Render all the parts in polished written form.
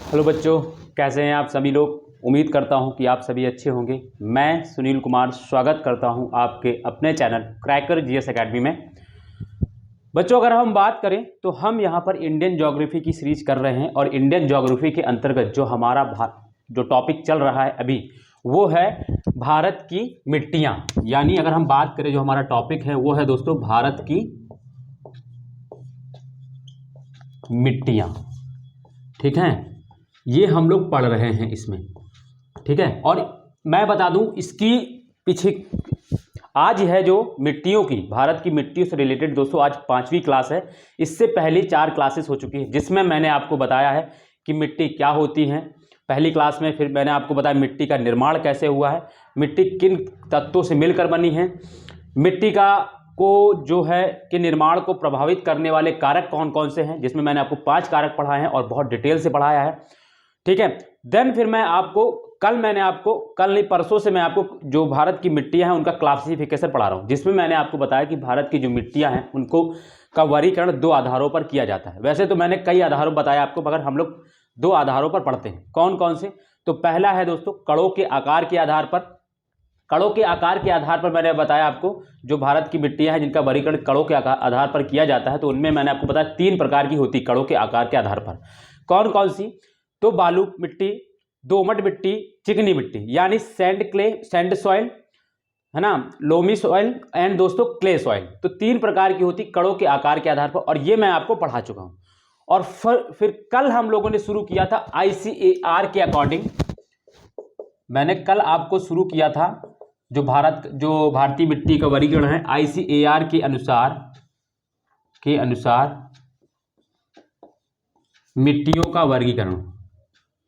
Hello बच्चों, कैसे हैं आप सभी लोग। उम्मीद करता हूं कि आप सभी अच्छे होंगे। मैं सुनील कुमार स्वागत करता हूं आपके अपने चैनल क्रैकर जीएस एकेडमी में। बच्चों, अगर हम बात करें तो हम यहां पर इंडियन ज्योग्राफी की सीरीज कर रहे हैं और इंडियन ज्योग्राफी के अंतर्गत जो हमारा जो टॉपिक चल रहा है अभी वो है भारत की मिट्टियाँ। यानी अगर हम बात करें जो हमारा टॉपिक है वो है दोस्तों भारत की मिट्टियाँ। ठीक है, ये हम लोग पढ़ रहे हैं इसमें। ठीक है, और मैं बता दूं इसकी पीछे आज है जो मिट्टियों की, भारत की मिट्टियों से रिलेटेड दोस्तों आज 5वीं क्लास है। इससे पहले 4 क्लासेस हो चुकी हैं जिसमें मैंने आपको बताया है कि मिट्टी क्या होती है पहली क्लास में। फिर मैंने आपको बताया मिट्टी का निर्माण कैसे हुआ है, मिट्टी किन तत्वों से मिलकर बनी है, मिट्टी का को जो है कि निर्माण को प्रभावित करने वाले कारक कौन कौन से हैं, जिसमें मैंने आपको 5 कारक पढ़ाए हैं और बहुत डिटेल से पढ़ाया है। ठीक है, देन फिर मैं आपको कल नहीं परसों से मैं आपको जो भारत की मिट्टियां हैं उनका क्लासिफिकेशन पढ़ा रहा हूं, जिसमें मैंने आपको बताया कि भारत की जो मिट्टियां हैं उनको का वर्गीकरण 2 आधारों पर किया जाता है। वैसे तो मैंने कई आधारों बताया आपको, मगर हम लोग 2 आधारों पर पढ़ते हैं। कौन कौन से? तो पहला है दोस्तों कणों के आकार के आधार पर। कणों के आकार के आधार पर मैंने बताया आपको जो भारत की मिट्टियां हैं जिनका वर्गीकरण कणों के आधार पर किया जाता है, तो उनमें मैंने आपको बताया 3 प्रकार की होती कणों के आकार के आधार पर। कौन कौन सी? तो बालू मिट्टी, दोमट मिट्टी, चिकनी मिट्टी यानी सैंड सॉइल है ना, लोमी सॉइल एंड दोस्तों क्ले सॉइल। तो 3 प्रकार की होती कणों के आकार के आधार पर, और ये मैं आपको पढ़ा चुका हूं। और फिर कल हम लोगों ने शुरू किया था ICAR के अकॉर्डिंग। मैंने कल आपको शुरू किया था जो भारतीय मिट्टी का वर्गीकरण है ICAR के अनुसार मिट्टियों का वर्गीकरण,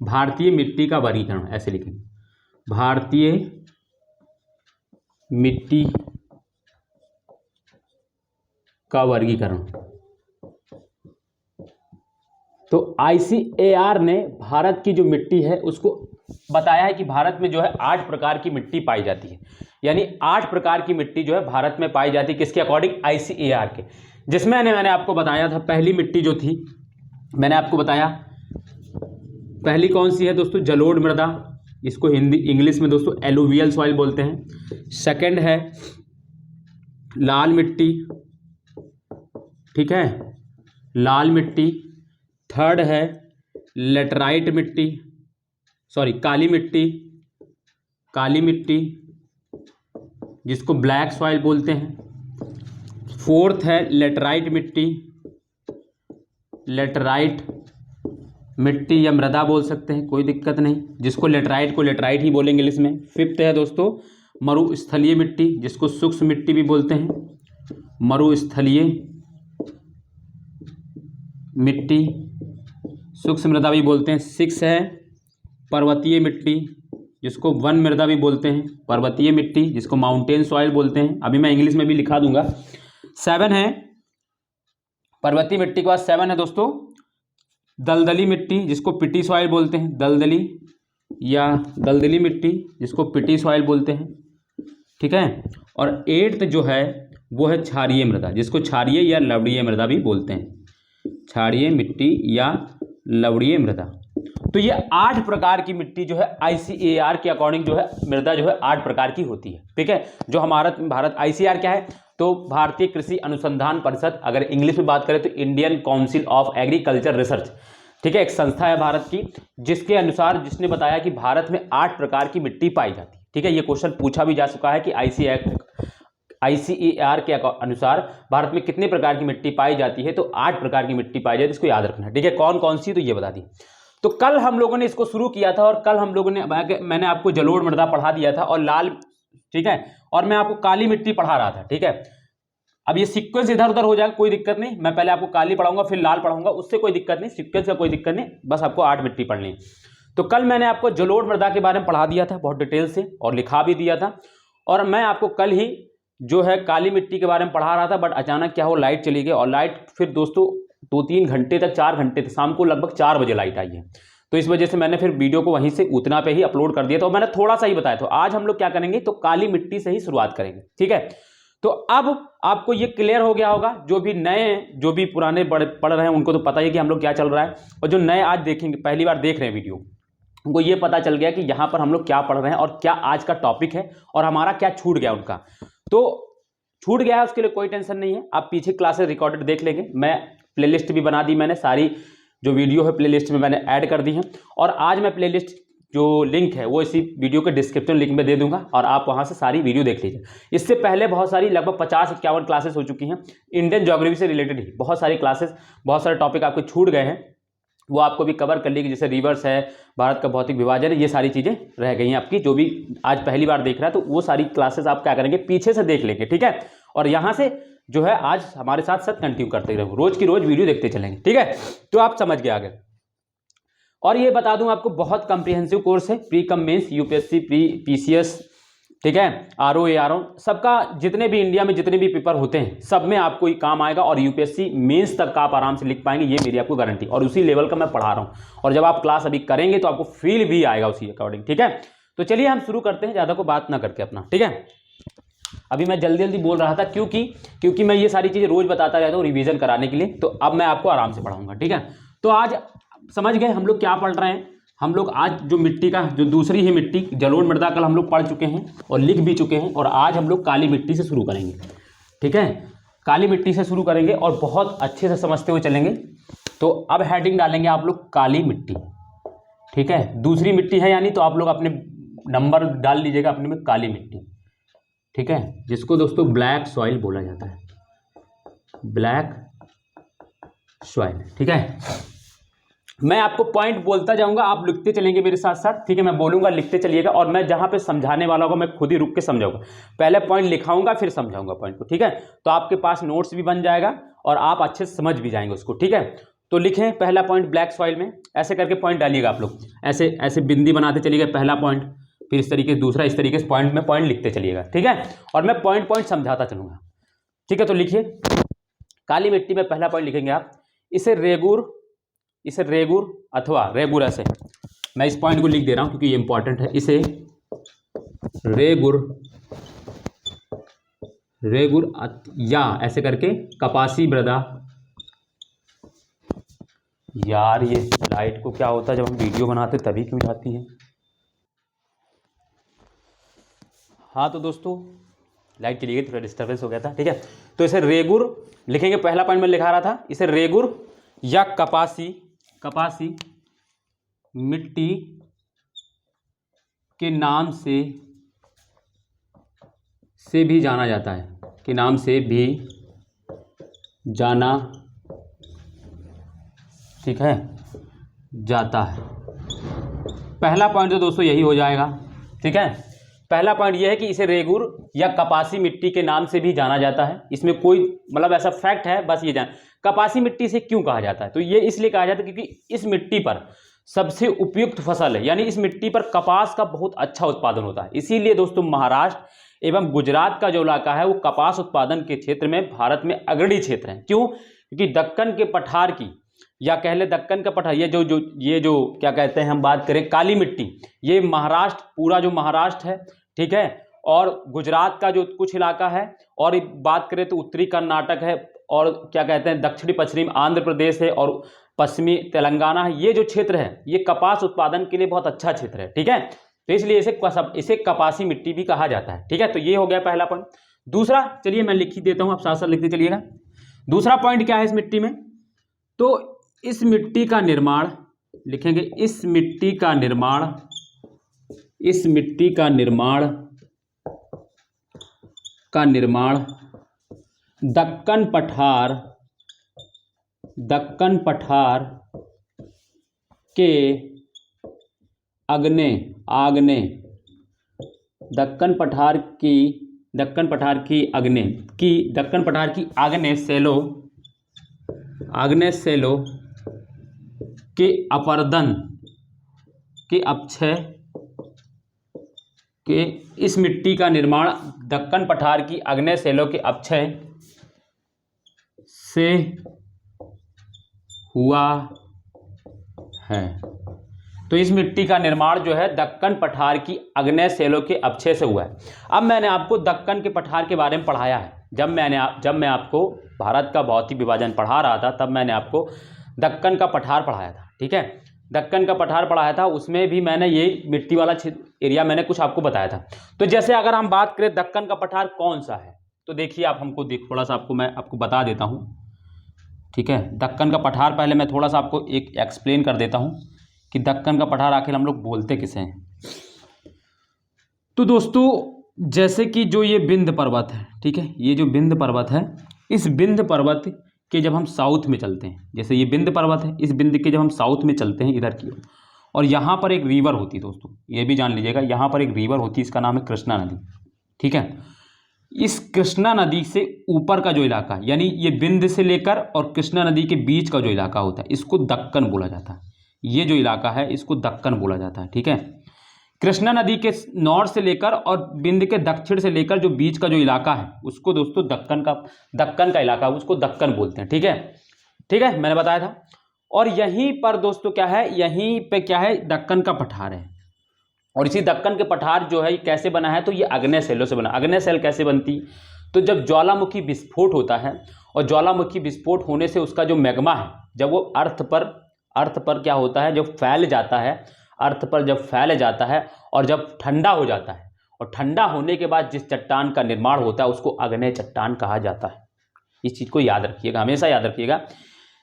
भारतीय मिट्टी का वर्गीकरण, ऐसे लिखेंगे भारतीय मिट्टी का वर्गीकरण। तो ICAR ने भारत की जो मिट्टी है उसको बताया है कि भारत में जो है 8 प्रकार की मिट्टी पाई जाती है। यानी 8 प्रकार की मिट्टी जो है भारत में पाई जाती है, किसके अकॉर्डिंग? ICAR के। जिसमें मैंने आपको बताया था पहली मिट्टी जो थी, मैंने आपको बताया पहली कौन सी है दोस्तों? जलोढ़ मृदा, इसको इंग्लिश में दोस्तों एलुवियल सॉइल बोलते हैं। सेकंड है लाल मिट्टी, ठीक है, लाल मिट्टी। थर्ड है लेटराइट मिट्टी, काली मिट्टी जिसको ब्लैक सॉइल बोलते हैं। फोर्थ है लेटराइट मिट्टी या मृदा बोल सकते हैं, कोई दिक्कत नहीं, जिसको लेटराइट को लेटराइट ही बोलेंगे इंग्लिश में। फिफ्थ है दोस्तों मरुस्थलीय मिट्टी, जिसको सूक्ष्म मिट्टी भी बोलते हैं, मरुस्थलीय मिट्टी, सूक्ष्म मृदा भी बोलते हैं। 6 है पर्वतीय मिट्टी, जिसको वन मृदा भी बोलते हैं, पर्वतीय मिट्टी जिसको माउंटेन सॉइल बोलते हैं, अभी मैं इंग्लिश में भी लिखा दूंगा। 7 है पर्वतीय मिट्टी के बाद 7 है दोस्तों दलदली मिट्टी, जिसको पिटी सॉइल बोलते हैं, दलदली मिट्टी जिसको पिटी सॉइल बोलते हैं। ठीक है, और 8th जो है वो है क्षारीय मृदा, जिसको क्षारीय या लवणीय मृदा भी बोलते हैं, क्षारीय मिट्टी या लवणीय मृदा। तो ये 8 प्रकार की मिट्टी जो है ICAR के अकॉर्डिंग जो है मृदा जो है 8 प्रकार की होती है। ठीक है, जो भारत ICAR क्या है? तो भारतीय कृषि अनुसंधान परिषद, अगर इंग्लिश में बात करें तो Indian council of agriculture research. ठीक है, एक संस्था है भारत की जिसके अनुसार जिसने बताया कि भारत में 8 प्रकार की मिट्टी पाई जाती है। ठीक है, ये क्वेश्चन पूछा भी जा चुका है कि ICAR के अनुसार भारत में कितने प्रकार की मिट्टी पाई जाती है? तो 8 प्रकार की मिट्टी पाई जाती है, इसको याद रखना है। ठीक है, कौन कौन सी? तो ये बता दी। तो कल हम लोगों ने इसको शुरू किया था और कल हम लोगों ने मैंने आपको जलोढ़ मृदा पढ़ा दिया था और लाल, ठीक है, और मैं आपको काली मिट्टी पढ़ा रहा था। ठीक है, अब ये सीक्वेंस इधर उधर हो जाएगा, कोई दिक्कत नहीं, मैं पहले आपको काली पढ़ाऊंगा फिर लाल पढ़ाऊंगा, उससे कोई दिक्कत नहीं, सीक्वेंस का कोई दिक्कत नहीं, बस आपको 8 मिट्टी पढ़नी। तो कल मैंने आपको जलोढ़ मृदा के बारे में पढ़ा दिया था बहुत डिटेल से और लिखा भी दिया था, और मैं आपको कल ही जो है काली मिट्टी के बारे में पढ़ा रहा था, बट अचानक क्या हो, लाइट चली गई, और लाइट फिर दोस्तों 2-3 घंटे तक, 4 घंटे तक, शाम को लगभग 4 बजे लाइट आई है। तो इस वजह से मैंने फिर वीडियो को वहीं से उतना पे ही अपलोड कर दिया था, और मैंने थोड़ा सा ही बताया। तो आज हम लोग क्या करेंगे? तो काली मिट्टी से ही शुरुआत करेंगे। ठीक है, तो अब आपको ये क्लियर हो गया होगा, जो भी नए जो भी पुराने पढ़ रहे हैं उनको तो पता ही है कि हम लोग क्या चल रहा है, और जो नए आज देखेंगे पहली बार देख रहे हैं वीडियो, उनको ये पता चल गया कि यहाँ पर हम लोग क्या पढ़ रहे हैं और क्या आज का टॉपिक है और हमारा क्या छूट गया उनका। तो छूट गया है उसके लिए कोई टेंशन नहीं है, आप पीछे क्लासेस रिकॉर्डेड देख लेंगे। मैं प्लेलिस्ट भी बना दी, मैंने सारी जो वीडियो है प्लेलिस्ट में मैंने ऐड कर दी है, और आज मैं प्लेलिस्ट जो लिंक है वो इसी वीडियो के डिस्क्रिप्शन लिंक में दे दूंगा और आप वहां से सारी वीडियो देख लीजिए। इससे पहले बहुत सारी लगभग 50-51 क्लासेस हो चुकी हैं इंडियन ज्योग्राफी से रिलेटेड ही, बहुत सारी क्लासेस, बहुत सारे टॉपिक आपके छूट गए हैं, वो आपको भी कवर कर लेगी। जैसे रिवर्स है, भारत का भौतिक विभाजन है, ये सारी चीज़ें रह गई हैं आपकी। जो भी आज पहली बार देख रहा है तो वो सारी क्लासेस आप क्या करेंगे, पीछे से देख लेंगे, ठीक है। और यहाँ से जो है आज हमारे साथ साथ कंटिन्यू करते रहो, रोज की रोज वीडियो देखते चलेंगे, ठीक है। तो आप समझ गए आगे। और ये बता दूं आपको, बहुत कॉम्प्रिहेंसिव कोर्स है, pre cum mains, UPSC, pre PCS, ठीक है, आरओ एआरओ, सबका जितने भी इंडिया में जितने भी पेपर होते हैं सब में आपको ये काम आएगा, और यूपीएससी मेंस तक का आप आराम से लिख पाएंगे, ये मेरी आपको गारंटी। और उसी लेवल का मैं पढ़ा रहा हूँ, और जब आप क्लास अभी करेंगे तो आपको फील भी आएगा उसी अकॉर्डिंग, ठीक है। तो चलिए हम शुरू करते हैं, ज़्यादा को बात ना करके अपना, ठीक है। अभी मैं जल्दी जल्दी बोल रहा था क्योंकि मैं ये सारी चीज़ें रोज बताता रहता हूँ रिवीजन कराने के लिए, तो अब मैं आपको आराम से पढ़ाऊंगा, ठीक है। तो आज समझ गए हम लोग क्या पढ़ रहे हैं। हम लोग आज जो मिट्टी का जो दूसरी ही मिट्टी जलोढ़ मृदा कल हम लोग पढ़ चुके हैं और लिख भी चुके हैं, और आज हम लोग काली मिट्टी से शुरू करेंगे, ठीक है। काली मिट्टी से शुरू करेंगे और बहुत अच्छे से समझते हुए चलेंगे। तो अब हेडिंग डालेंगे आप लोग काली मिट्टी, ठीक है। दूसरी मिट्टी है यानी, तो आप लोग अपने नंबर डाल लीजिएगा अपने में, काली मिट्टी, ठीक है, जिसको दोस्तों ब्लैक सॉइल बोला जाता है, ब्लैक सॉइल, ठीक है। मैं आपको पॉइंट बोलता जाऊंगा, आप लिखते चलेंगे मेरे साथ साथ, ठीक है। मैं बोलूंगा लिखते चलिएगा, और मैं जहां पे समझाने वाला होगा मैं खुद ही रुक के समझाऊंगा, पहले पॉइंट लिखाऊंगा फिर समझाऊंगा पॉइंट को, ठीक है। तो आपके पास नोट्स भी बन जाएगा और आप अच्छे से समझ भी जाएंगे उसको, ठीक है। तो लिखें पहला पॉइंट ब्लैक सॉइल में, ऐसे करके पॉइंट डालिएगा आप लोग, ऐसे ऐसे बिंदी बनाते चलिएगा, पहला पॉइंट, फिर इस तरीके से दूसरा, इस तरीके से पॉइंट में पॉइंट लिखते चलिएगा, ठीक है। और मैं पॉइंट पॉइंट समझाता चलूंगा, ठीक है। तो लिखिए काली मिट्टी में पहला पॉइंट लिखेंगे आप, इसे रेगुर अथवा रेगुर, ऐसे मैं इस पॉइंट को लिख दे रहा हूं क्योंकि ये इंपॉर्टेंट है। इसे रेगुर या ऐसे करके कपासी मृदा, यार ये लाइट को क्या होता है जब हम वीडियो बनाते तभी क्यों जाती है। हाँ तो दोस्तों लाइट चली गई, थोड़ा डिस्टर्बेंस हो गया था, ठीक है। तो इसे रेगुर लिखेंगे, पहला पॉइंट में लिखा रहा था, इसे रेगुर या कपासी मिट्टी के नाम से भी जाना जाता है, के नाम से भी जाना, ठीक है, जाता है। पहला पॉइंट तो दोस्तों यही हो जाएगा, ठीक है। पहला पॉइंट यह है कि इसे रेगुर या कपासी मिट्टी के नाम से भी जाना जाता है, इसमें कोई मतलब ऐसा फैक्ट है, बस ये जान। कपासी मिट्टी से क्यों कहा जाता है, तो ये इसलिए कहा जाता है क्योंकि इस मिट्टी पर सबसे उपयुक्त फसल है, यानी इस मिट्टी पर कपास का बहुत अच्छा उत्पादन होता है। इसीलिए दोस्तों महाराष्ट्र एवं गुजरात का जो इलाका है वो कपास उत्पादन के क्षेत्र में भारत में अग्रणी क्षेत्र है। क्यों? क्योंकि दक्कन के पठार की, या कह ले दक्कन का पठार, ये जो क्या कहते हैं, हम बात करें काली मिट्टी, ये महाराष्ट्र, पूरा जो महाराष्ट्र है, ठीक है, और गुजरात का जो कुछ इलाका है, और बात करें तो उत्तरी कर्नाटक है, और क्या कहते हैं दक्षिणी पश्चिमी आंध्र प्रदेश है, और पश्चिमी तेलंगाना है। ये जो क्षेत्र है ये कपास उत्पादन के लिए बहुत अच्छा क्षेत्र है, ठीक है। तो इसलिए इसे कपासी मिट्टी भी कहा जाता है, ठीक है। तो ये हो गया पहला पॉइंट। दूसरा, चलिए मैं लिख ही देता हूं, आप साथ साथ लिखते चलिएगा। दूसरा पॉइंट क्या है इस मिट्टी में, तो इस मिट्टी का निर्माण लिखेंगे, इस मिट्टी का निर्माण दक्कन पठार के आग्नेय सेलो के अपर्दन के अपक्षय के, इस मिट्टी का निर्माण दक्कन पठार की आग्नेय सेलों के अपक्षय से हुआ है। तो इस मिट्टी का निर्माण जो है दक्कन पठार की आग्नेय शैलों के अपक्षय से हुआ है। अब मैंने आपको दक्कन के पठार के बारे में पढ़ाया है, जब मैं आपको भारत का भौतिक विभाजन पढ़ा रहा था तब मैंने आपको दक्कन का पठार पढ़ाया था, ठीक है। दक्कन का पठार पढ़ाया था, उसमें भी मैंने ये मिट्टी वाला एरिया मैंने कुछ आपको बताया था। तो जैसे अगर हम बात करें दक्कन का पठार कौन सा है, तो देखिए आप हमको थोड़ा सा मैं आपको बता देता हूँ, ठीक है। दक्कन का पठार पहले मैं थोड़ा सा आपको एक एक्सप्लेन कर देता हूँ कि दक्कन का पठार आखिर हम लोग बोलते किसे हैं। तो दोस्तों जैसे कि जो ये विंध्य पर्वत है, ठीक है, ये जो विंध्य पर्वत है, इस विंध्य पर्वत के जब हम साउथ में चलते हैं, जैसे ये विंध्य पर्वत है, इस विंध्य के जब हम साउथ में चलते हैं इधर की ओर, और यहाँ पर एक रिवर होती है दोस्तों, ये भी जान लीजिएगा, यहाँ पर एक रिवर होती है, इसका नाम है कृष्णा नदी, ठीक है। इस कृष्णा नदी से ऊपर का जो इलाका है, यानी ये विंध्य से लेकर और कृष्णा नदी के बीच का जो इलाका होता है, इसको दक्कन बोला जाता है। ये जो इलाका है इसको दक्कन बोला जाता है, ठीक है। कृष्णा नदी के नॉर्थ से लेकर और विंध्य के दक्षिण से लेकर जो बीच का जो इलाका है उसको दोस्तों दक्कन का इलाका, उसको दक्कन बोलते हैं, ठीक है, ठीक है, मैंने बताया था। और यहीं पर दोस्तों क्या है, यहीं पे क्या है, दक्कन का पठार है। और इसी दक्कन के पठार जो है कैसे बना है, तो ये आग्नेय शैलों से बना। आग्नेय शैल कैसे बनती, तो जब ज्वालामुखी विस्फोट होता है, और ज्वालामुखी विस्फोट होने से उसका जो मैग्मा है, जब वो अर्थ पर क्या होता है, जब फैल जाता है, अर्थ पर जब फैल जाता है और जब ठंडा हो जाता है, और ठंडा होने के बाद जिस चट्टान का निर्माण होता है उसको आग्नेय चट्टान कहा जाता है। इस चीज़ को याद रखिएगा, हमेशा याद रखिएगा।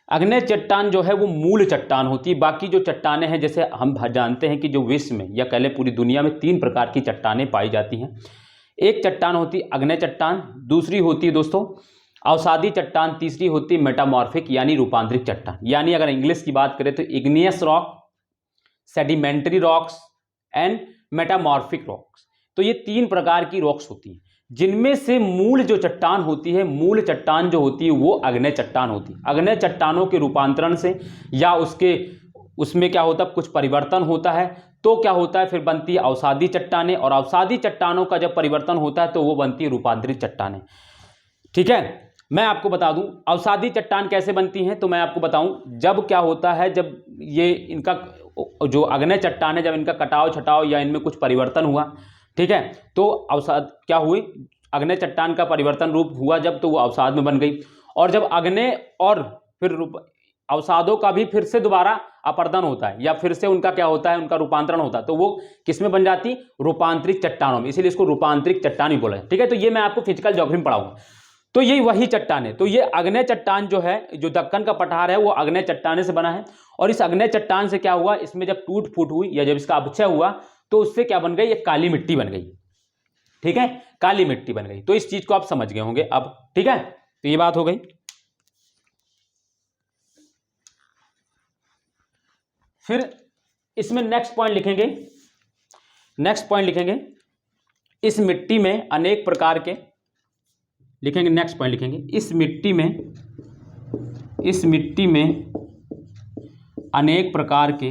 आग्नेय चट्टान जो है वो मूल चट्टान होती है। बाकी जो चट्टानें हैं, जैसे हम जानते हैं कि जो विश्व में या कह लें पूरी दुनिया में 3 प्रकार की चट्टानें पाई जाती हैं। एक चट्टान होती है आग्नेय चट्टान, दूसरी होती है दोस्तों अवसादी चट्टान, तीसरी होती है मेटामॉर्फिक यानी रूपांतरित चट्टान। यानी अगर इंग्लिश की बात करें तो igneous rock, sedimentary rocks and metamorphic rocks. तो ये 3 प्रकार की रॉक्स होती हैं, जिनमें से मूल जो चट्टान होती है, मूल चट्टान जो होती है वो आग्नेय चट्टान होती है। आग्नेय चट्टानों के रूपांतरण से या उसमें क्या होता है, कुछ परिवर्तन होता है, तो क्या होता है, फिर बनती है अवसादी चट्टानें, और अवसादी चट्टानों का जब परिवर्तन होता है तो वो बनती है रूपांतरित चट्टानें, ठीक है। मैं आपको बता दूं अवसादी चट्टान कैसे बनती हैं, तो मैं आपको बताऊं, जब क्या होता है, जब ये इनका जो आग्नेय चट्टान है, जब इनका कटाव छटाव या इनमें कुछ परिवर्तन हुआ, ठीक है, तो अवसाद क्या हुई, आग्नेय चट्टान का परिवर्तन रूप हुआ जब, तो वो अवसाद में बन गई। और जब आग्नेय और फिर अवसादों का भी फिर से दोबारा अपर्दन होता है, या फिर से उनका क्या होता है, उनका रूपांतरण होता है, तो वो किस में बन जाती, रूपांतरित चट्टानों में, इसीलिए इसको रूपांतरित चट्टान ही बोला है, ठीक है। तो ये मैं आपको फिजिकल ज्योग्राफी में पढ़ाऊंगा। तो ये वही चट्टान है। तो ये आग्नेय चट्टान जो है, जो दक्कन का पठार है, वो आग्नेय चट्टान से बना है। और इस आग्नेय चट्टान से क्या हुआ, इसमें जब टूट फूट हुई या जब इसका अपक्षय हुआ तो उससे क्या बन गई, एक काली मिट्टी बन गई, ठीक है, काली मिट्टी बन गई। तो इस चीज को आप समझ गए होंगे अब, ठीक है। तो ये बात हो गई। फिर इसमें नेक्स्ट पॉइंट लिखेंगे, इस मिट्टी में अनेक प्रकार के लिखेंगे, नेक्स्ट पॉइंट लिखेंगे, इस मिट्टी में अनेक प्रकार के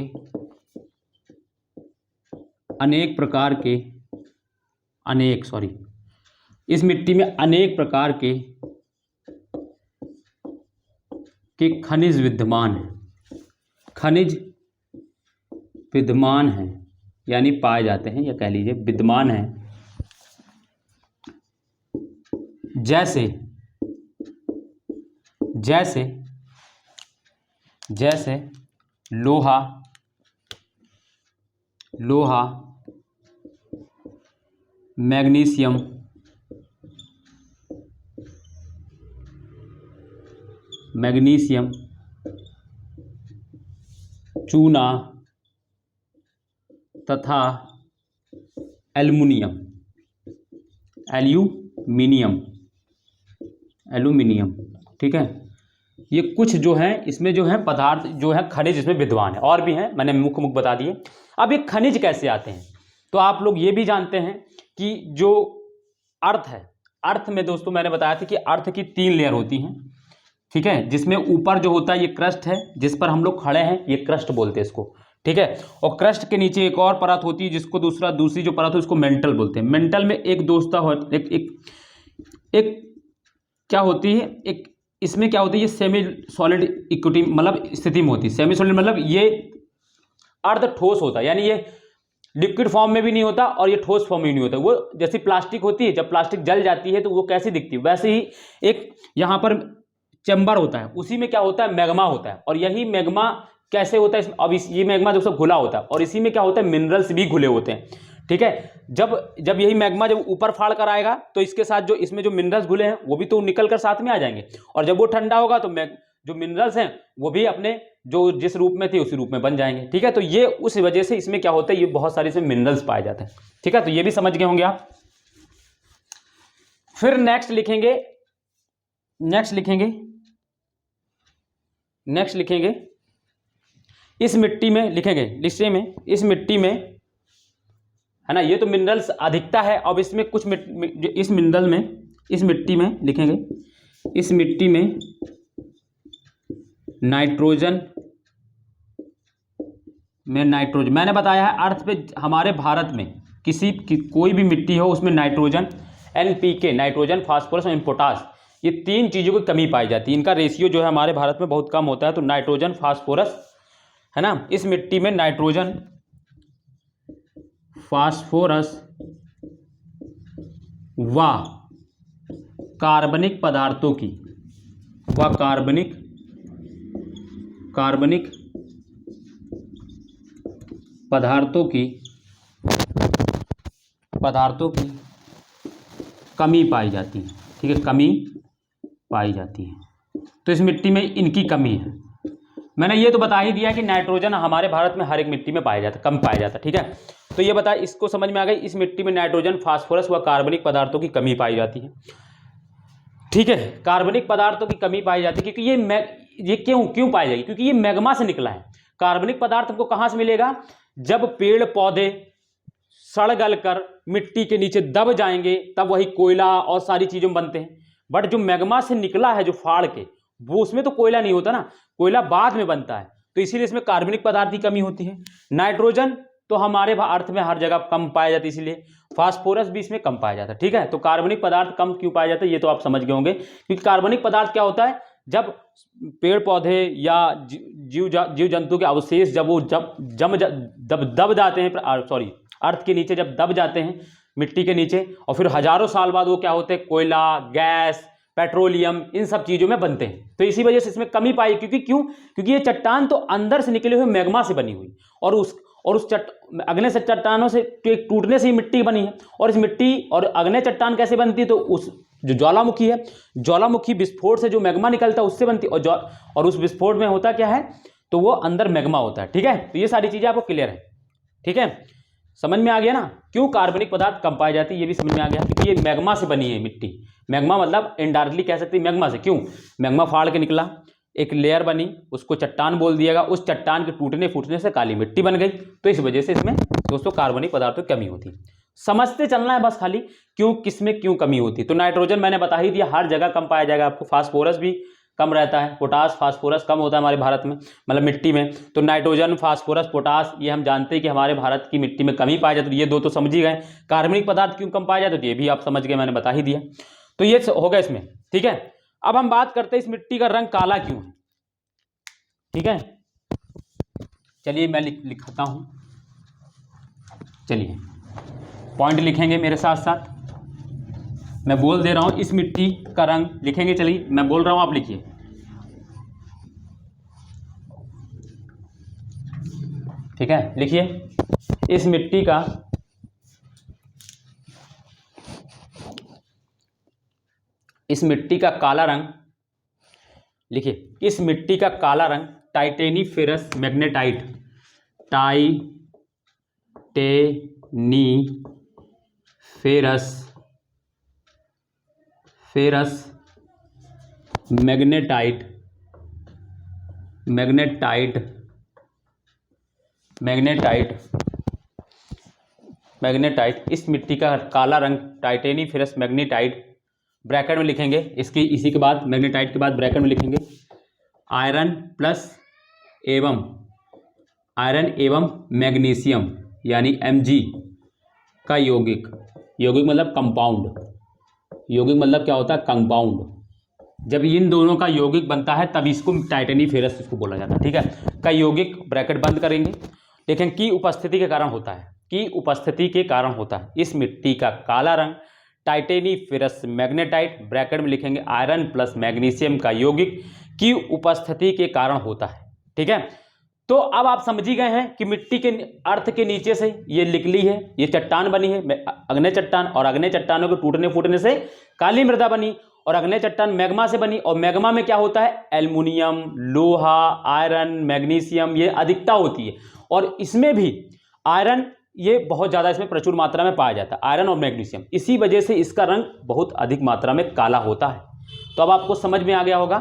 खनिज विद्यमान हैं, यानी पाए जाते हैं, या कह लीजिए विद्यमान हैं। जैसे लोहा, मैग्नीशियम, चूना तथा एल्युमिनियम, ठीक है। ये कुछ जो है इसमें जो है पदार्थ जो है खनिज इसमें विद्यमान है, और भी हैं, मैंने मुख्य बता दिए। अब ये खनिज कैसे आते हैं, तो आप लोग ये भी जानते हैं कि जो अर्थ है, अर्थ में दोस्तों मैंने बताया था कि अर्थ की 3 लेयर होती हैं, ठीक है, जिसमें ऊपर जो होता है ये क्रस्ट है, जिस पर हम लोग खड़े हैं, ये क्रस्ट बोलते हैं इसको, ठीक है। और क्रस्ट के नीचे एक और परत होती है जिसको दूसरी जो परत है उसको मेंटल बोलते हैं। मेंटल में एक क्या होती है, एक इसमें क्या होती है, ये सेमी सॉलिड इक्विटी मतलब स्थिति में होती है। सेमी सॉलिड मतलब ये अर्ध ठोस होता है, यानी ये लिक्विड फॉर्म में भी नहीं होता और ये ठोस फॉर्म में भी नहीं होता। वो जैसी प्लास्टिक होती है, जब प्लास्टिक जल जाती है तो वो कैसी दिखती है, वैसे ही एक यहाँ पर चैम्बर होता है, उसी में क्या होता है, मैग्मा होता है। और यही मैग्मा कैसे होता है, अब ये मैग्मा जो सब घुला होता है और इसी में क्या होता है, मिनरल्स भी घुले होते हैं, ठीक है। जब यही मैग्मा जब ऊपर फाड़ कर आएगा तो इसके साथ जो इसमें जो मिनरल्स घुले हैं वो भी तो निकल कर साथ में आ जाएंगे, और जब वो ठंडा होगा तो जो मिनरल्स हैं वो भी अपने जो जिस रूप में थे उसी रूप में बन जाएंगे, ठीक है। तो ये उस वजह से इसमें क्या होता है, ये बहुत सारे इसमें मिनरल्स पाए जाते हैं, ठीक है। तो ये भी समझ गए होंगे आप। फिर नेक्स्ट लिखेंगे इस मिट्टी में, लिखेंगे लिस्टे में, इस मिट्टी में, है ना, ये तो मिनरल्स अधिकता है। अब इसमें कुछ इस मिनरल में, इस मिट्टी में लिखेंगे, इस मिट्टी में नाइट्रोजन मैंने बताया है अर्थ पे, हमारे भारत में कोई भी मिट्टी हो उसमें नाइट्रोजन, NPK, नाइट्रोजन, फास्फोरस और पोटास, ये 3 चीज़ों की कमी पाई जाती है। इनका रेशियो जो है हमारे भारत में बहुत कम होता है। तो नाइट्रोजन, फास्फोरस, है ना, इस मिट्टी में नाइट्रोजन, फास्फोरस व कार्बनिक पदार्थों की कमी पाई जाती है, ठीक है, कमी पाई जाती है। तो इस मिट्टी में इनकी कमी है। मैंने ये तो बता ही दिया कि नाइट्रोजन हमारे भारत में हर एक मिट्टी में पाया जाता है, कम पाया जाता है, ठीक है। तो ये बताया, इसको समझ में आ गई, इस मिट्टी में नाइट्रोजन, फास्फोरस व कार्बनिक पदार्थों की कमी पाई जाती है, ठीक है। कार्बनिक पदार्थों की कमी पाई जाती है क्योंकि ये क्यों पाई जाएगी, क्योंकि ये मैग्मा से निकला है। कार्बनिक पदार्थ हमको कहाँ से मिलेगा, जब पेड़ पौधे सड़ गल कर मिट्टी के नीचे दब जाएंगे तब वही कोयला और सारी चीज़ों में बनते हैं। बट जो मैग्मा से निकला है, जो फाड़ के, वो उसमें तो कोयला नहीं होता ना, कोयला बाद में बनता है, तो इसीलिए इसमें कार्बनिक पदार्थ की कमी होती है। नाइट्रोजन तो हमारे अर्थ में हर जगह कम पाया जाता है, इसीलिए फास्फोरस भी इसमें कम पाया जाता है, ठीक है। तो कार्बनिक पदार्थ कम क्यों पाया जाता है ये तो आप समझ गए होंगे, क्योंकि कार्बनिक पदार्थ क्या होता है, जब पेड़ पौधे या जीव जंतु के अवशेष जब वो दब जाते हैं, सॉरी, अर्थ के नीचे जब दब जाते हैं मिट्टी के नीचे, और फिर हजारों साल बाद वो क्या होते हैं, कोयला, गैस, पेट्रोलियम, इन सब चीज़ों में बनते हैं। तो इसी वजह से इसमें कमी पाई, क्योंकि ये चट्टान तो अंदर से निकले हुए मैग्मा से बनी हुई, और उस अग्नि से चट्टानों से टूटने से ही मिट्टी बनी है। और इस मिट्टी और अग्नि चट्टान कैसे बनती है, तो उस जो ज्वालामुखी है, ज्वालामुखी विस्फोट से जो मैग्मा निकलता है उससे बनती है, और उस विस्फोट में होता क्या है, तो वो अंदर मैग्मा होता है, ठीक है। तो ये सारी चीज़ें आपको क्लियर है, ठीक है, समझ में आ गया ना। क्यों कार्बनिक पदार्थ कम पाई जाती है ये भी समझ में आ गया, क्योंकि ये मैग्मा से बनी है मिट्टी। मैग्मा मतलब इनडायरेक्टली कह सकते हैं मैग्मा से, क्यों, मैग्मा फाड़ के निकला, एक लेयर बनी, उसको चट्टान बोल दिएगा, उस चट्टान के टूटने फूटने से काली मिट्टी बन गई। तो इस वजह से इसमें दोस्तों कार्बनिक पदार्थों की कमी होती है। समझते चलना है बस खाली, किसमें क्यों कमी होती है। तो नाइट्रोजन मैंने बता ही दिया, हर जगह कम पाया जाएगा आपको। फास्फोरस भी कम रहता है, पोटास, फास्फोरस कम होता है हमारे भारत में, मतलब मिट्टी में। तो नाइट्रोजन, फास्फोरस, पोटास, ये हम जानते हैं कि हमारे भारत की मिट्टी में कमी पाया जाती है। ये दो तो समझ ही गए। कार्बनिक पदार्थ क्यों कम पाया जाता है ये भी आप समझ गए, मैंने बता ही दिया। तो ये हो गया इसमें, ठीक है। अब हम बात करते हैं इस मिट्टी का रंग काला क्यों है, ठीक है। चलिए मैं लिखता हूं, चलिए पॉइंट लिखेंगे मेरे साथ साथ, मैं बोल दे रहा हूं इस मिट्टी का रंग लिखेंगे। चलिए मैं बोल रहा हूं, आप लिखिए। ठीक है, लिखिए इस मिट्टी का काला रंग, लिखिए इस मिट्टी का काला रंग टाइटेनीफेरस मैग्नेटाइट, मैग्नेटाइट, इस मिट्टी का काला रंग टाइटेनीफेरस मैग्नेटाइट, ब्रैकेट में लिखेंगे इसकी, इसी के बाद मैग्नेटाइट के बाद ब्रैकेट में लिखेंगे आयरन एवं मैग्नीशियम यानी Mg का यौगिक मतलब कंपाउंड, यौगिक मतलब क्या होता है, कंपाउंड। जब इन दोनों का यौगिक बनता है तब इसको टाइटेनीफेरस इसको बोला जाता है, ठीक है, का यौगिक, ब्रैकेट बंद करेंगे। लेकिन की उपस्थिति के कारण होता है, की उपस्थिति के कारण होता है। इस मिट्टी का काला रंग टाइटेनिफेरस मैग्नेटाइट ब्रैकेट में लिखेंगे आयरन प्लस मैग्नीशियम का यौगिक की उपस्थिति के कारण होता है। ठीक है, तो अब आप समझ ही गए हैं कि मिट्टी के अर्थ के नीचे से ये निकली है, ये चट्टान बनी है अग्नेय चट्टान, और अग्नेय चट्टानों के टूटने फूटने से काली मृदा बनी, और अग्नेय चट्टान मैग्मा से बनी, और मैग्मा में क्या होता है, एल्युमिनियम, लोहा, आयरन, मैग्नीशियम, ये अधिकता होती है, और इसमें भी आयरन ये बहुत ज़्यादा इसमें प्रचुर मात्रा में पाया जाता है, आयरन और मैग्नीशियम, इसी वजह से इसका रंग बहुत अधिक मात्रा में काला होता है। तो अब आपको समझ में आ गया होगा।